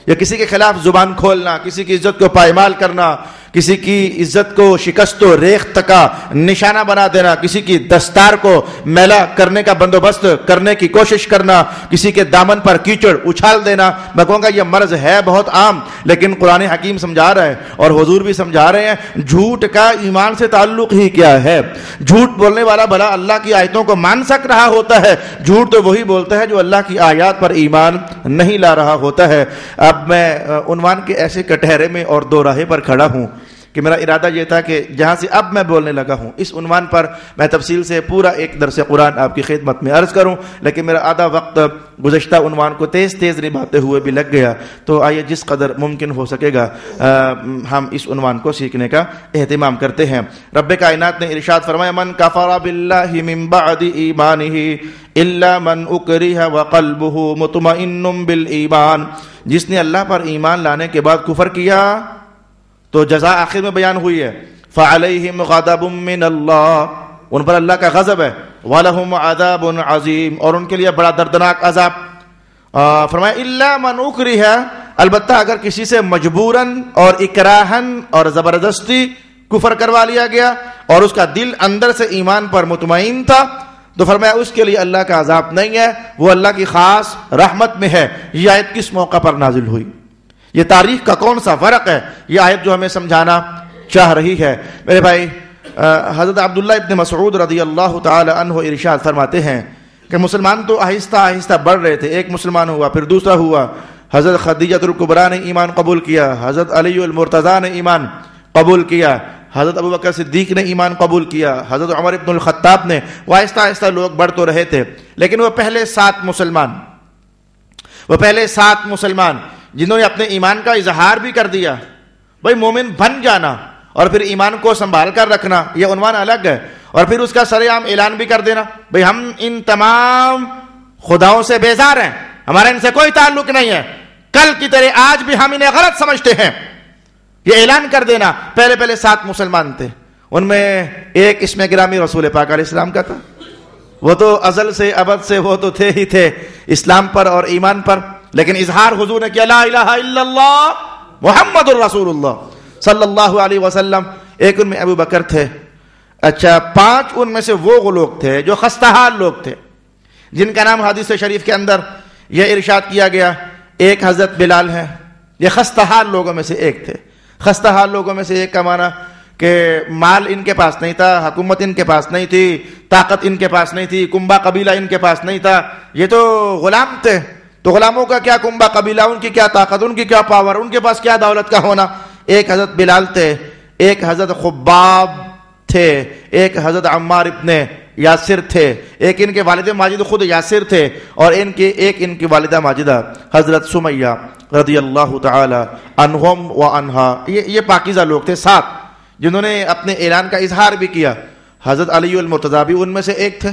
یا کسی کے خلاف زبان کھولنا، کسی کی عزت کو پائمال کرنا، کسی کی عزت کو شکست و ریخت کا نشانہ بنا دینا، کسی کی دستار کو میلا کرنے کا بندوبست کرنے کی کوشش کرنا، کسی کے دامن پر کیچڑ اچھال دینا، میں کہوں گا یہ مرض ہے بہت عام، لیکن قرآن حکیم سمجھا رہا ہے اور حضور بھی سمجھا رہے ہیں جھوٹ کا ایمان سے تعلق ہی کیا ہے۔ جھوٹ بولنے والا بھلا اللہ کی آیتوں کو مان سک رہا ہوتا ہے، جھوٹ تو وہی بولتا ہے جو اللہ کی آیات پر ایمان نہیں لا رہا ہوتا ہے۔ اب میں عنوان کے ایسے کٹہرے میں اور دو راہے پر کھڑا ہوں کہ میرا ارادہ یہ تھا کہ جہاں سے اب میں بولنے لگا ہوں اس عنوان پر میں تفصیل سے پورا ایک درس قرآن آپ کی خدمت میں عرض کروں، لیکن میرا آدھا وقت گزشتہ عنوان کو تیز تیز نبھاتے ہوئے بھی لگ گیا، تو آئیے جس قدر ممکن ہو سکے گا ہم اس عنوان کو سیکھنے کا اہتمام کرتے ہیں۔ رب کائنات نے ارشاد فرمایا من کفر باللہ من بعد ایمانہ الا من اکرہ وقلبہ مطمئن بالایمان، جس نے اللہ پر ایمان لانے کے بعد کفر کیا تو جزا آخر میں بیان ہوئی ہے فعلیہم غضب من اللہ، ان پر اللہ کا غضب ہے، وَلَهُمْ عَذَابٌ عَظِيمٌ، اور ان کے لیے بڑا دردناک عذاب۔ فرمایا الا من اکرہ، البتہ اگر کسی سے مجبوراً اور اکراہن اور زبردستی کفر کروا لیا گیا اور اس کا دل اندر سے ایمان پر مطمئن تھا تو فرمایا اس کے لیے اللہ کا عذاب نہیں ہے، وہ اللہ کی خاص رحمت میں ہے۔ یہ آیت کس موقع پر نازل ہوئی؟ یہ تاریخ کا کون سا فرق ہے؟ یہ آیت جو ہمیں سمجھانا چاہ رہی ہے میرے بھائی، حضرت عبداللہ ابن مسعود رضی اللہ تعالی عنہ ارشاد فرماتے ہیں کہ مسلمان تو آہستہ آہستہ بڑھ رہے تھے، ایک مسلمان ہوا پھر دوسرا ہوا، حضرت خدیجہ الکبریٰ نے ایمان قبول کیا، حضرت علی المرتضیٰ نے ایمان قبول کیا، حضرت ابوبکر صدیق نے ایمان قبول کیا، حضرت عمر ابن الخطاب نے، وہ آہستہ آہستہ لوگ بڑھ تو رہے تھے، لیکن وہ پہلے سات مسلمان جنہوں نے اپنے ایمان کا اظہار بھی کر دیا، بھائی مومن بن جانا اور پھر ایمان کو سنبھال کر رکھنا یہ عنوان الگ ہے، اور پھر اس کا سرے عام اعلان بھی کر دینا بھئی ہم ان تمام خداؤں سے بیزار ہیں، ہمارا ان سے کوئی تعلق نہیں ہے، کل کی طرح آج بھی ہم انہیں غلط سمجھتے ہیں، یہ اعلان کر دینا۔ پہلے سات مسلمان تھے، ان میں ایک اسم گرامی رسول پاک علیہ السلام کا تھا، وہ تو ازل سے ابد سے وہ تو تھے ہی تھے اسلام پر اور ایمان پر، لیکن اظہار حضور نے کیا لا الہ الا اللہ محمد الرسول اللہ صلی اللہ علیہ وسلم۔ ایک ان میں ابو بکر تھے، اچھا 5 ان میں سے وہ لوگ تھے جو خستہ حال لوگ تھے جن کا نام حدیث شریف کے اندر یہ ارشاد کیا گیا، ایک حضرت بلال ہے، یہ خستہ حال لوگوں میں سے ایک تھے۔ خستہ حال لوگوں میں سے ایک کا معنی کہ مال ان کے پاس نہیں تھا، حکومت ان کے پاس نہیں تھی، طاقت ان کے پاس نہیں تھی، کنبا قبیلہ ان کے پاس نہیں تھا، یہ تو غلام تھے، تو غلاموں کا کیا کنبا قبیلہ، ان کی کیا طاقت، ان کی کیا پاور، ان کے پاس کیا دولت کا ہونا۔ ایک حضرت بلال تھے، ایک حضرت خباب تھے، ایک حضرت عمار ابن یاسر تھے، ایک ان کے والد ماجد خود یاسر تھے، اور ایک ان کی والدہ ماجدہ حضرت سمیہ رضی اللہ تعالی عنہم و عنہا۔ یہ پاکیزہ لوگ تھے 7 جنہوں نے اپنے اعلان کا اظہار بھی کیا۔ حضرت علی المرتضیٰ بھی ان میں سے ایک تھے،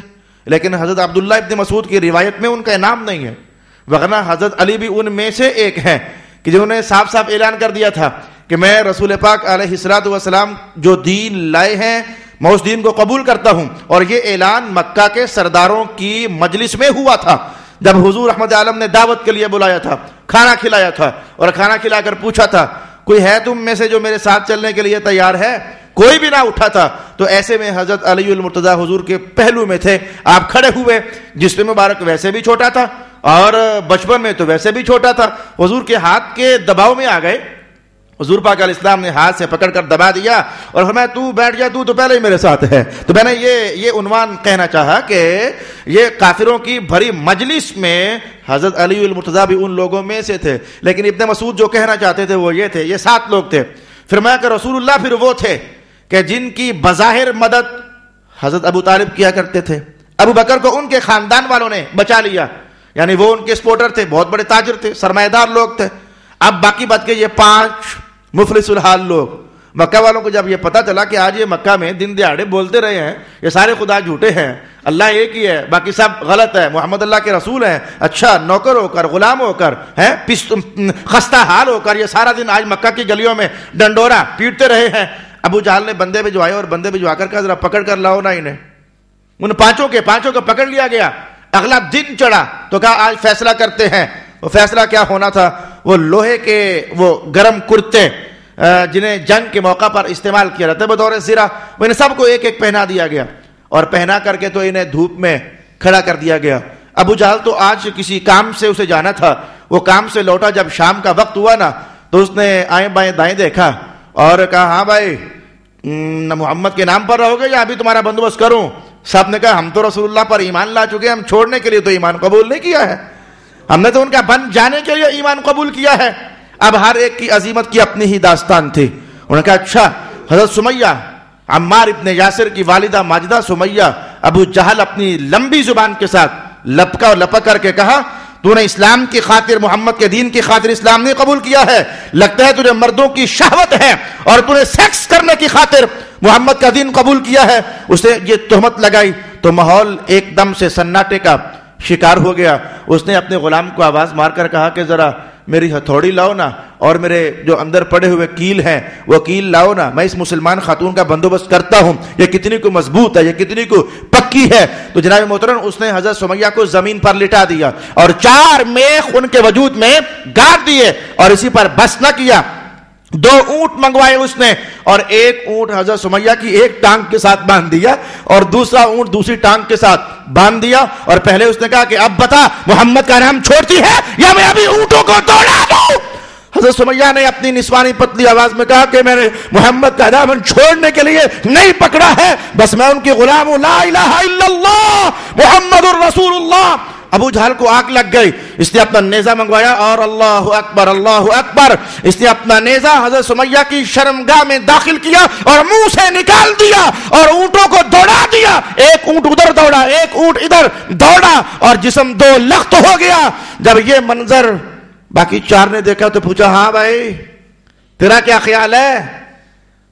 لیکن حضرت عبداللہ ابن مسعود کی روایت میں ان کا نام نہیں ہے، ورنہ حضرت علی بھی ان میں سے ایک ہیں کہ جنہوں نے صاف اعلان کر دیا تھا کہ میں رسول پاک علیہ الصلوۃ والسلام جو دین لائے ہیں میں اس دین کو قبول کرتا ہوں، اور یہ اعلان مکہ کے سرداروں کی مجلس میں ہوا تھا جب حضور رحمت عالم نے دعوت کے لیے بلایا تھا، کھانا کھلایا تھا، اور کھانا کھلا کر پوچھا تھا کوئی ہے تم میں سے جو میرے ساتھ چلنے کے لیے تیار ہے؟ کوئی بھی نہ اٹھا تھا. تو ایسے میں حضرت علی المرتضیٰ حضور کے پہلو میں تھے. آپ کھڑے ہوئے. جسم مبارک ویسے بھی چھوٹا تھا اور بچپن میں تو ویسے بھی چھوٹا تھا. حضور کے ہاتھ کے دباؤ میں آ گئے. حضور پاک علیہ السلام نے ہاتھ سے پکڑ کر دبا دیا اور فرمایا تو بیٹھ جا, تو پہلے ہی میرے ساتھ ہے. تو میں نے یہ عنوان کہنا چاہا کہ یہ کافروں کی بھری مجلس میں حضرت علی المرتضیٰ بھی ان لوگوں میں سے تھے. لیکن ابن مسعود جو کہنا چاہتے تھے وہ یہ تھے, یہ 7 لوگ تھے. فرمایا کہ رسول اللہ پھر وہ تھے کہ جن کی بظاہر مدد حضرت ابو طالب کیا کرتے تھے. ابو بکر کو ان کے خاندان والوں نے بچا لیا, یعنی وہ ان کے سپورٹر تھے, بہت بڑے تاجر تھے, سرمایہ دار لوگ تھے. اب باقی بات کے یہ 5 مفلس الحال لوگ. مکہ والوں کو جب یہ پتا چلا کہ آج یہ مکہ میں دن دیہڑے بولتے رہے ہیں یہ سارے خدا جھوٹے ہیں, اللہ ایک ہی ہے, باقی سب غلط ہے, محمد اللہ کے رسول ہیں, اچھا نوکر ہو کر, غلام ہو کر, خستہ حال ہو کر یہ سارا دن آج مکہ کی گلیوں میں ڈنڈورا پیٹتے رہے ہیں. ابو جہل نے بندے بھجوائے اور بندے بھجوا کر کہا ذرا پکڑ کر لاؤ نا انہیں. ان پانچوں کو پکڑ لیا گیا. اگلا دن چڑھا تو کہا آج فیصلہ کرتے ہیں. وہ فیصلہ کیا ہونا تھا, وہ لوہے کے وہ گرم کرتے جنہیں جنگ کے موقع پر استعمال کیا جاتا ہے بطور زرہ, وہ انہیں سب کو ایک ایک پہنا دیا گیا اور پہنا کر کے تو انہیں دھوپ میں کھڑا کر دیا گیا. ابو جہل تو آج کسی کام سے اسے جانا تھا, وہ کام سے لوٹا, جب شام کا وقت ہوا نا تو اس نے آئیں بائیں دائیں دیکھا اور کہا ہاں بھائی محمد کے نام پر رہو گے یا ابھی تمہارا بندوبست کروں؟ سب نے کہا ہم تو رسول اللہ پر ایمان لا چکے ہیں, ہم چھوڑنے کے لیے تو ایمان قبول نہیں کیا ہے, ہم نے تو ان کا بن جانے کے لیے ایمان قبول کیا ہے. اب ہر ایک کی عظیمت کی اپنی ہی داستان تھی. انہوں نے کہا اچھا حضرت سمیہ, عمار ابن یاسر کی والدہ ماجدہ سمیہ. ابو جہل اپنی لمبی زبان کے ساتھ لپک کر کے کہا تو نے اسلام کی خاطر, محمد کے دین کی خاطر اسلام نہیں قبول کیا ہے, لگتا ہے تجھے مردوں کی شہوت ہے اور تو نے سیکس کرنے کی خاطر محمد کا دین قبول کیا ہے. اس نے یہ تہمت لگائی تو ماحول ایک دم سے سناٹے کا شکار ہو گیا. اس نے اپنے غلام کو آواز مار کر کہا کہ ذرا میری ہتھوڑی لاؤ نا اور میرے جو اندر پڑے ہوئے کیل ہیں وہ کیل لاؤ نا, میں اس مسلمان خاتون کا بندوبست کرتا ہوں, یہ کتنی کو مضبوط ہے, یہ کتنی کو پکی ہے. تو جناب محترم اس نے حضرت سمیہ کو زمین پر لٹا دیا اور 4 میخ ان کے وجود میں گاڑ دیے اور اسی پر بس نہ کیا. 2 اونٹ منگوائے اس نے اور ایک اونٹ حضرت سمیہ کی ایک ٹانگ کے ساتھ باندھ دیا اور دوسرا اونٹ دوسری ٹانگ کے ساتھ باندھ دیا. اور پہلے اس نے کہا کہ اب بتا محمد کا نام چھوڑتی ہے یا میں ابھی اونٹوں کو دوڑا دوں. حضرت سمیہ نے اپنی نسوانی پتلی آواز میں کہا کہ میں نے محمد کا دامن چھوڑنے کے لیے نہیں پکڑا ہے, بس میں ان کی غلام ہوں, لا الہ الا اللہ محمد الرسول اللہ. ابو جہل کو آگ لگ گئی, اس نے اپنا نیزہ منگوایا اور اللہ اکبر اللہ اکبر, اس نے اپنا نیزہ حضرت سمیہ کی شرمگاہ میں داخل کیا اور منہ سے نکال دیا اور اونٹوں کو دوڑا دیا. ایک اونٹ ادھر دوڑا, ایک اونٹ ادھر دوڑا اور جسم 2 لخت ہو گیا. جب یہ منظر باقی 4 نے دیکھا تو پوچھا ہاں بھائی تیرا کیا خیال ہے؟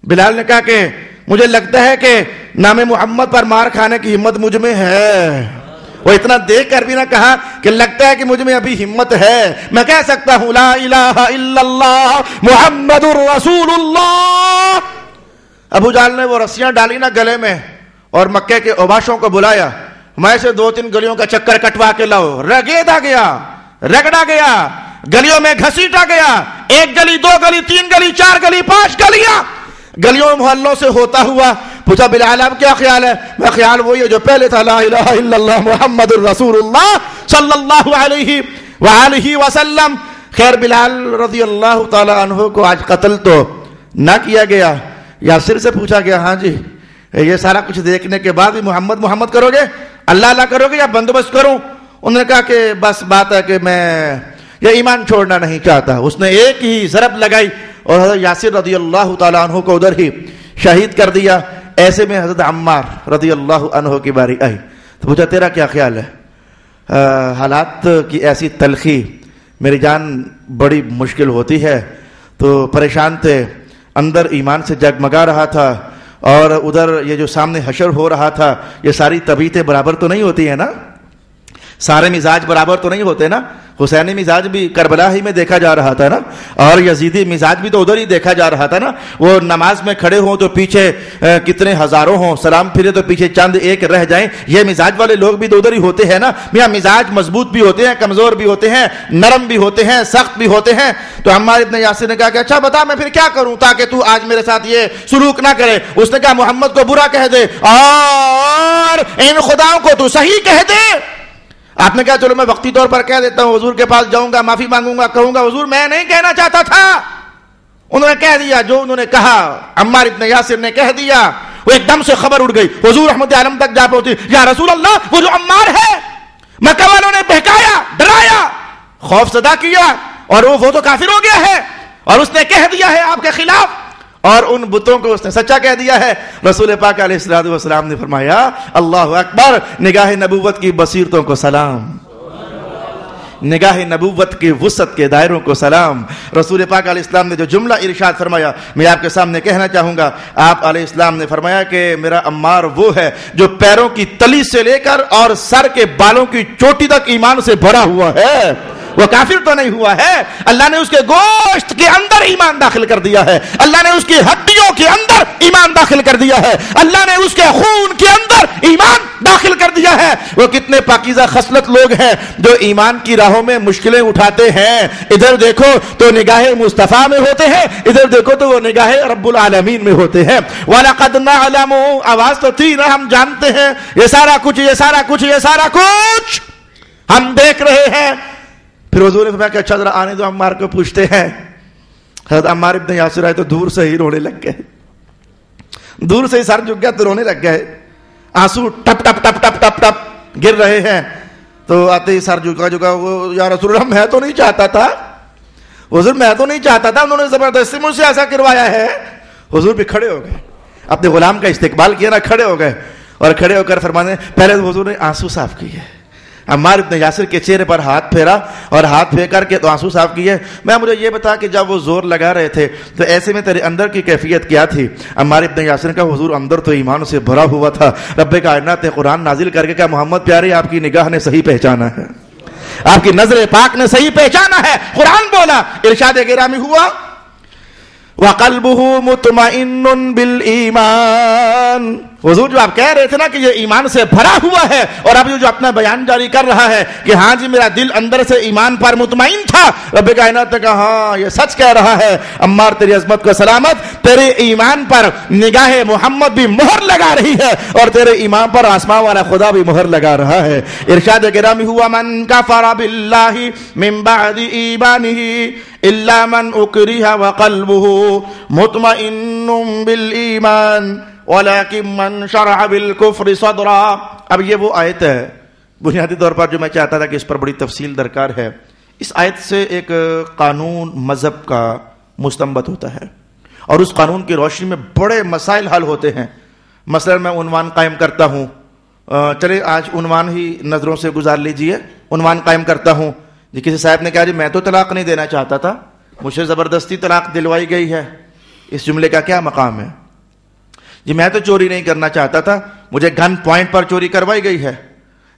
بلال نے کہا کہ مجھے لگتا ہے کہ نام محمد پر مار کھانے کی ہمت مجھ میں ہے. وہ اتنا دیکھ کر بھی نہ کہا کہ لگتا ہے کہ مجھ میں ابھی ہمت ہے, میں کہہ سکتا ہوں لا الہ الا اللہ محمد الرسول اللہ. ابو جہل نے وہ رسیاں ڈالی نا گلے میں اور مکے کے اوباشوں کو بلایا, میں سے 2-3 گلیوں کا چکر کٹوا کے لاؤ. رگیدا گیا, رگڑا گیا, گلیوں میں گھسیٹا گیا, 1 گلی 2 گلی 3 گلی 4 گلی 5 گلیاں گلیوں محلوں سے ہوتا ہوا. پوچھا بلال اب کیا خیال ہے؟ میں خیال وہی ہے جو پہلے تھا, لا الہ الا اللہ محمد الرسول اللہ صلی اللہ علیہ وآلہ وسلم. خیر بلال رضی اللہ تعالی عنہ کو آج قتل تو نہ کیا گیا. یاسر سے پوچھا گیا ہاں جی یہ سارا کچھ دیکھنے کے بعد بھی محمد محمد کرو گے, اللہ اللہ کرو گے یا بندوبست کروں؟ انہوں نے کہا کہ بس بات ہے کہ میں یہ ایمان چھوڑنا نہیں چاہتا. اس نے ایک ہی ضرب لگائی اور حضرت یاسر رضی اللہ تعالی عنہ کو ادھر ہی شہید کر دیا. ایسے میں حضرت عمار رضی اللہ عنہ کی باری آئی تو پوچھا تیرا کیا خیال ہے؟ حالات کی ایسی تلخی میری جان بڑی مشکل ہوتی ہے, تو پریشان تھے, اندر ایمان سے جگمگا رہا تھا اور ادھر یہ جو سامنے حشر ہو رہا تھا, یہ ساری طبیعتیں برابر تو نہیں ہوتی ہیں نا, سارے مزاج برابر تو نہیں ہوتے نا. حسینی مزاج بھی کربلا ہی میں دیکھا جا رہا تھا نا، اور یزیدی مزاج بھی تو ادھر ہی دیکھا جا رہا تھا نا. وہ نماز میں کھڑے ہوں تو پیچھے کتنے ہزاروں ہوں، سلام پھرے تو پیچھے چند ایک رہ جائیں. یہ مزاج والے لوگ بھی تو ادھر ہی ہوتے ہیں نا. میاں مزاج مضبوط بھی ہوتے ہیں، کمزور بھی ہوتے ہیں، نرم بھی ہوتے ہیں، سخت بھی ہوتے ہیں. تو عمار ابن یاسر نے کہا کہ اچھا بتا میں پھر کیا کروں تاکہ تو آج میرے ساتھ یہ سلوک نہ کرے. اس نے کہا محمد کو برا کہہ دے اور ان خداؤں کو تو صحیح کہہ دے. آپ نے کہا چلو میں وقتی طور پر کہہ دیتا ہوں، حضور کے پاس جاؤں گا، معافی مانگوں گا، کہوں گا حضور میں نہیں کہنا چاہتا تھا. انہوں نے کہہ دیا جو انہوں نے کہا. عمار ابن یاسر نے کہہ دیا. وہ ایک دم سے خبر اڑ گئی، حضور رحمت عالم تک جا پہنچی. یا رسول اللہ، وہ جو عمار ہے مکہ والوں نے بہکایا، ڈرایا، خوف زدہ کیا، اور وہ تو کافر ہو گیا ہے، اور اس نے کہہ دیا ہے آپ کے خلاف، اور ان بتوں کو اس نے سچا کہہ دیا ہے. رسول پاک علیہ الصلوۃ والسلام نے فرمایا اللہ اکبر، نگاہ نبوت کی بصیرتوں کو سلام، نگاہ نبوت کی وسعت کے دائروں کو سلام. رسول پاک علیہ السلام نے جو جملہ ارشاد فرمایا میں آپ کے سامنے کہنا چاہوں گا. آپ علیہ السلام نے فرمایا کہ میرا عمار وہ ہے جو پیروں کی تلی سے لے کر اور سر کے بالوں کی چوٹی تک ایمان سے بھرا ہوا ہے. وہ کافر تو نہیں ہوا ہے، اللہ نے اس کے گوشت کے اندر ایمان داخل کر دیا ہے، اللہ نے اس کی ہڈیوں کے اندر ایمان داخل کر دیا ہے، اللہ نے اس کے خون کے اندر ایمان داخل کر دیا ہے. وہ کتنے پاکیزہ خصلت لوگ ہیں جو ایمان کی راہوں میں مشکلیں اٹھاتے ہیں. ادھر دیکھو تو نگاہ مصطفیٰ میں ہوتے ہیں، ادھر دیکھو تو وہ نگاہ رب العالمین میں ہوتے ہیں. وَلَقَدْ نَعْلَمُ، آواز تو تھی نا، ہم جانتے ہیں یہ سارا کچھ ہم دیکھ رہے ہیں. پھر حضور نے فرمایا کہ اچھا ذرا آنے دو، عمار کو پوچھتے ہیں. حضرت عمار ابن یاسر آئے تو دور سے ہی رونے لگ گئے، دور سے ہی سر جھک گیا تو رونے لگ گئے. آنسو ٹپ ٹپ ٹپ ٹپ ٹپ ٹپ گر رہے ہیں. تو آتے ہی سر جھکا وہ یا رسول اللہ میں تو نہیں چاہتا تھا، حضور میں تو نہیں چاہتا تھا، انہوں نے زبردستی مجھ سے ایسا کروایا ہے. حضور بھی کھڑے ہو گئے، اپنے غلام کا استقبال کیا نا، کھڑے ہو گئے اور کھڑے ہو کر فرمانے پہلے حضور نے آنسو صاف کیے. عمار ابن یاسر کے چہرے پر ہاتھ پھیرا اور ہاتھ پھیر کر کے تو آنسو صاف کیے. میں مجھے یہ بتا کہ جب وہ زور لگا رہے تھے تو ایسے میں تیرے اندر کی کیفیت کیا تھی؟ عمار ابن یاسر کا حضور اندر تو ایمان سے بھرا ہوا تھا. رب کائنات نے قرآن نازل کر کے کہا محمد پیارے آپ کی نگاہ نے صحیح پہچانا ہے، آپ کی نظر پاک نے صحیح پہچانا ہے. قرآن بولا، ارشاد گرامی ہوا وَقَلْبُهُ مُطْمَئِنٌ بِالْإِيمَانِ. حضور جو آپ کہہ رہے تھے نا کہ یہ ایمان سے بھرا ہوا ہے، اور اب یہ جو اپنا بیان جاری کر رہا ہے کہ ہاں جی میرا دل اندر سے ایمان پر مطمئن تھا، رب کائنات نے کہا ہاں یہ سچ کہہ رہا ہے. عمار تیری عظمت کو سلامت، تیرے ایمان پر نگاہ محمد بھی مہر لگا رہی ہے اور تیرے ایمان پر آسمان والا خدا بھی مہر لگا رہا ہے. ارشاد گرامی ہوا من کفر باللہ من بعد ایمانہ الا من اکرہ وقلبہ مطمئن بالایمان ولیکن من شرع بالکفر صدرا. اب یہ وہ آیت ہے بنیادی طور پر جو میں چاہتا تھا کہ اس پر بڑی تفصیل درکار ہے. اس آیت سے ایک قانون مذہب کا مستنبط ہوتا ہے اور اس قانون کی روشنی میں بڑے مسائل حل ہوتے ہیں. مثلا میں عنوان قائم کرتا ہوں، چلے آج عنوان ہی نظروں سے گزار لیجئے. عنوان قائم کرتا ہوں جی کسی صاحب نے کہا جی میں تو طلاق نہیں دینا چاہتا تھا، مجھے زبردستی طلاق دلوائی گئی ہے. اس جملے کا کیا مقام ہے؟ جی میں تو چوری نہیں کرنا چاہتا تھا، مجھے گن پوائنٹ پر چوری کروائی گئی ہے.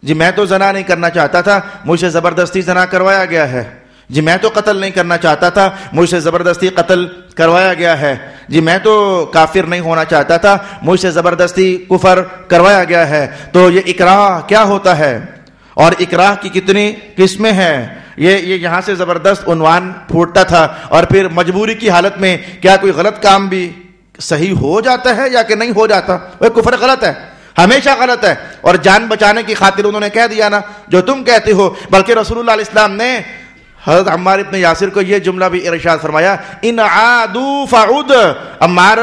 جی میں تو زنا نہیں کرنا چاہتا تھا، مجھے زبردستی زنا کروایا گیا ہے. جی میں تو قتل نہیں کرنا چاہتا تھا، مجھ سے زبردستی قتل کروایا گیا ہے. جی میں تو کافر نہیں ہونا چاہتا تھا، مجھ سے زبردستی کفر کروایا گیا ہے. تو یہ اکراہ کیا ہوتا ہے اور اکراہ کی کتنی قسمیں ہیں؟ یہ یہاں سے زبردست عنوان پھوٹتا تھا. اور پھر مجبوری کی حالت میں کیا کوئی غلط کام بھی صحیح ہو جاتا ہے یا کہ نہیں ہو جاتا؟ وہ کفر غلط ہے، ہمیشہ غلط ہے. اور جان بچانے کی خاطر انہوں نے کہہ دیا نا جو تم کہتے ہو. بلکہ رسول اللہ علیہ السلام نے حضرت عمار ابن یاسر کو یہ جملہ بھی ارشاد فرمایا ان عادوا فعد. عمار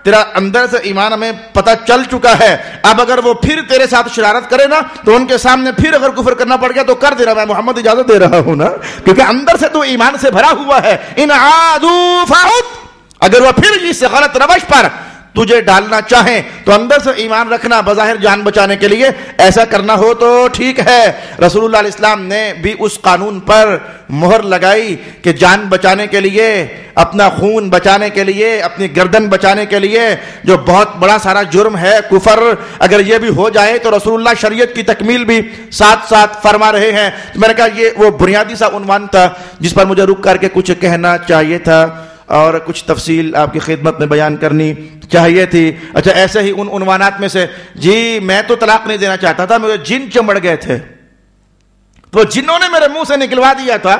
تیرا اندر سے ایمان ہمیں پتہ چل چکا ہے، اب اگر وہ پھر تیرے ساتھ شرارت کرے نا تو ان کے سامنے پھر اگر کفر کرنا پڑ گیا تو کر دینا، میں محمد اجازت دے رہا ہوں نا، کیونکہ اندر سے تو ایمان سے بھرا ہوا ہے. ان عادوا فعد، اگر وہ پھر اس غلط روش پر تجھے ڈالنا چاہیں تو اندر سے ایمان رکھنا، بظاہر جان بچانے کے لیے ایسا کرنا ہو تو ٹھیک ہے۔ رسول اللہ علیہ السلام نے بھی اس قانون پر مہر لگائی کہ جان بچانے کے لیے، اپنا خون بچانے کے لیے، اپنی گردن بچانے کے لیے جو بہت بڑا سارا جرم ہے کفر، اگر یہ بھی ہو جائے تو رسول اللہ شریعت کی تکمیل بھی ساتھ ساتھ فرما رہے ہیں۔ تو میں نے کہا یہ وہ بنیادی سا عنوان تھا جس پر مجھے رک کر کے کچھ کہنا چاہیے تھا اور کچھ تفصیل آپ کی خدمت میں بیان کرنی چاہیے تھی۔ اچھا، ایسے ہی ان عنوانات میں سے، جی میں تو طلاق نہیں دینا چاہتا تھا، مجھے جن چمڑ گئے تھے تو جنوں نے میرے منہ سے نکلوا دیا تھا،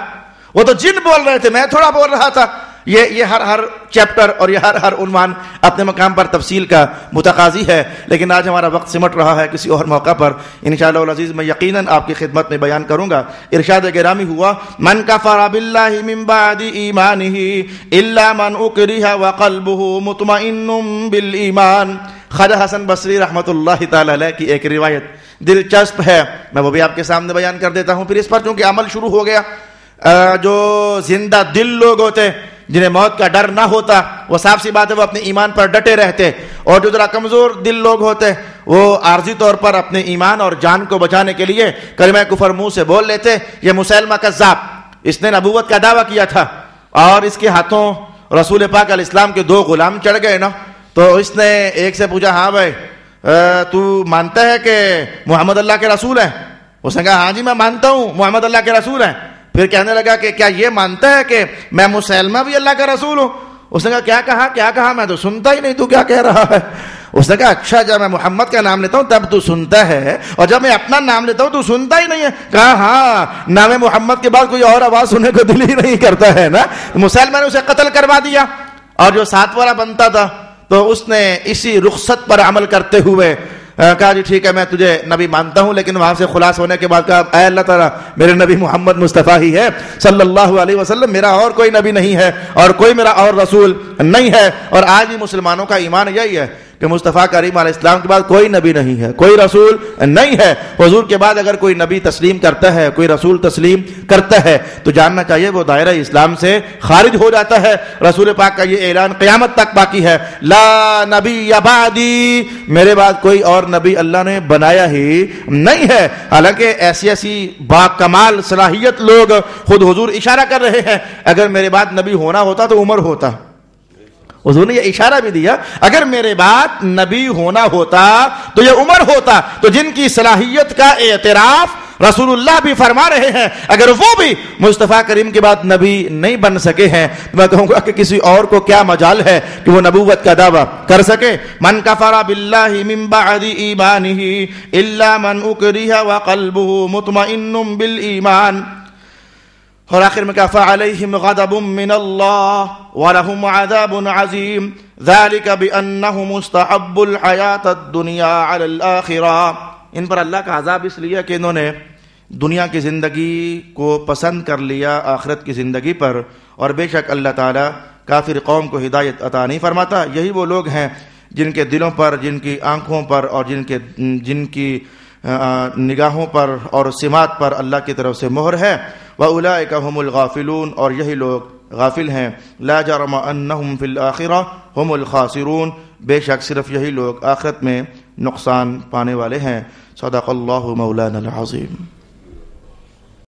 وہ تو جن بول رہے تھے، میں تھوڑا بول رہا تھا۔ یہ ہر چیپٹر اور یہ ہر عنوان اپنے مقام پر تفصیل کا متقاضی ہے، لیکن آج ہمارا وقت سمٹ رہا ہے، کسی اور موقع پر انشاءاللہ العزیز میں یقیناً آپ کی خدمت میں بیان کروں گا۔ ارشاد گرامی ہوا، من کفر باللہ من بعد ایمانہ الا من اکرہ وقلبہ مطمئن بالایمان۔ خواجہ حسن بصری رحمۃ اللہ تعالی علیہ کی ایک روایت دلچسپ ہے، میں وہ بھی آپ کے سامنے بیان کر دیتا ہوں، پھر اس پر چونکہ عمل شروع ہو گیا۔ جو زندہ دل لوگ ہوتے، جنہیں موت کا ڈر نہ ہوتا، وہ صاف سی بات ہے وہ اپنے ایمان پر ڈٹے رہتے، اور جو ذرا کمزور دل لوگ ہوتے وہ عارضی طور پر اپنے ایمان اور جان کو بچانے کے لیے کلمہ کفر منہ سے بول لیتے۔ یہ مسیلمہ کذاب، اس نے نبوت کا دعویٰ کیا تھا اور اس کے ہاتھوں رسول پاک علیہ السلام کے 2 غلام چڑھ گئے نا، تو اس نے ایک سے پوچھا، ہاں بھائی تو مانتا ہے کہ محمد اللہ کے رسول ہیں؟ اس نے کہا ہاں جی میں مانتا ہوں محمد اللہ کے رسول ہیں۔ پھر کہنے لگا کہ کیا یہ مانتا ہے کہ میں مسلمہ بھی اللہ کا رسول ہوں؟ اس نے کہا کیا کہا میں تو سنتا ہی نہیں، تو کیا کہہ رہا ہے؟ اس نے کہا اچھا جب میں محمد کا نام لیتا ہوں تب تو سنتا ہے، اور جب میں اپنا نام لیتا ہوں تو سنتا ہی نہیں ہے۔ کہا ہاں، نام محمد کے بعد کوئی اور آواز سننے کو دل ہی نہیں کرتا ہے نا۔ مسلمہ نے اسے قتل کروا دیا، اور جو 7 والا بنتا تھا تو اس نے اسی رخصت پر عمل کرتے ہوئے کہا جی ٹھیک ہے میں تجھے نبی مانتا ہوں، لیکن وہاں سے خلاص ہونے کے بعد کہا اے اللہ تعالیٰ میرے نبی محمد مصطفیٰ ہی ہے صلی اللہ علیہ وسلم، میرا اور کوئی نبی نہیں ہے اور کوئی میرا اور رسول نہیں ہے۔ اور آج بھی مسلمانوں کا ایمان یہی ہے کہ مصطفیٰ کریم علیہ السلام کے بعد کوئی نبی نہیں ہے، کوئی رسول نہیں ہے۔ حضور کے بعد اگر کوئی نبی تسلیم کرتا ہے، کوئی رسول تسلیم کرتا ہے تو جاننا چاہیے وہ دائرہ اسلام سے خارج ہو جاتا ہے۔ رسول پاک کا یہ اعلان قیامت تک باقی ہے، لا نبی بعدی، میرے بعد کوئی اور نبی اللہ نے بنایا ہی نہیں ہے۔ حالانکہ ایسی با کمال صلاحیت لوگ خود حضور اشارہ کر رہے ہیں، اگر میرے بعد نبی ہونا ہوتا تو عمر ہوتا۔ حضور نے یہ اشارہ بھی دیا، اگر میرے بعد نبی ہونا ہوتا تو یہ عمر ہوتا۔ تو جن کی صلاحیت کا اعتراف رسول اللہ بھی فرما رہے ہیں، اگر وہ بھی مصطفیٰ کریم کے بعد نبی نہیں بن سکے ہیں تو میں کہوں گا کہ کسی اور کو کیا مجال ہے کہ وہ نبوت کا دعویٰ کر سکے۔ من کفر باللہ من بعد ایمانہ الا من اکرہ وقلبہ مطمئن بالایمان۔ اور آخر میں کہا فعلیہم غضب من اللہ ولہم عذاب عظیم ذلک بانہم استحبوا الحیاۃ الدنیا علی الآخرہ۔ ان پر اللہ کا عذاب اس لیے کہ انہوں نے دنیا کی زندگی کو پسند کر لیا آخرت کی زندگی پر، اور بے شک اللہ تعالی کافر قوم کو ہدایت عطا نہیں فرماتا۔ یہی وہ لوگ ہیں جن کے دلوں پر، جن کی آنکھوں پر اور جن کی نگاہوں پر اور سمات پر اللہ کی طرف سے مہر ہے۔ وَأُولَئِكَ هُمُ الْغَافِلُونَ، اور یہی لوگ غافل ہیں۔ لَا جَرَمَ أَنَّهُمْ فِي الْآخِرَةِ هُمُ الْخَاسِرُونَ، بے شک صرف یہی لوگ آخرت میں نقصان پانے والے ہیں۔ صدق اللہ مولانا العظیم۔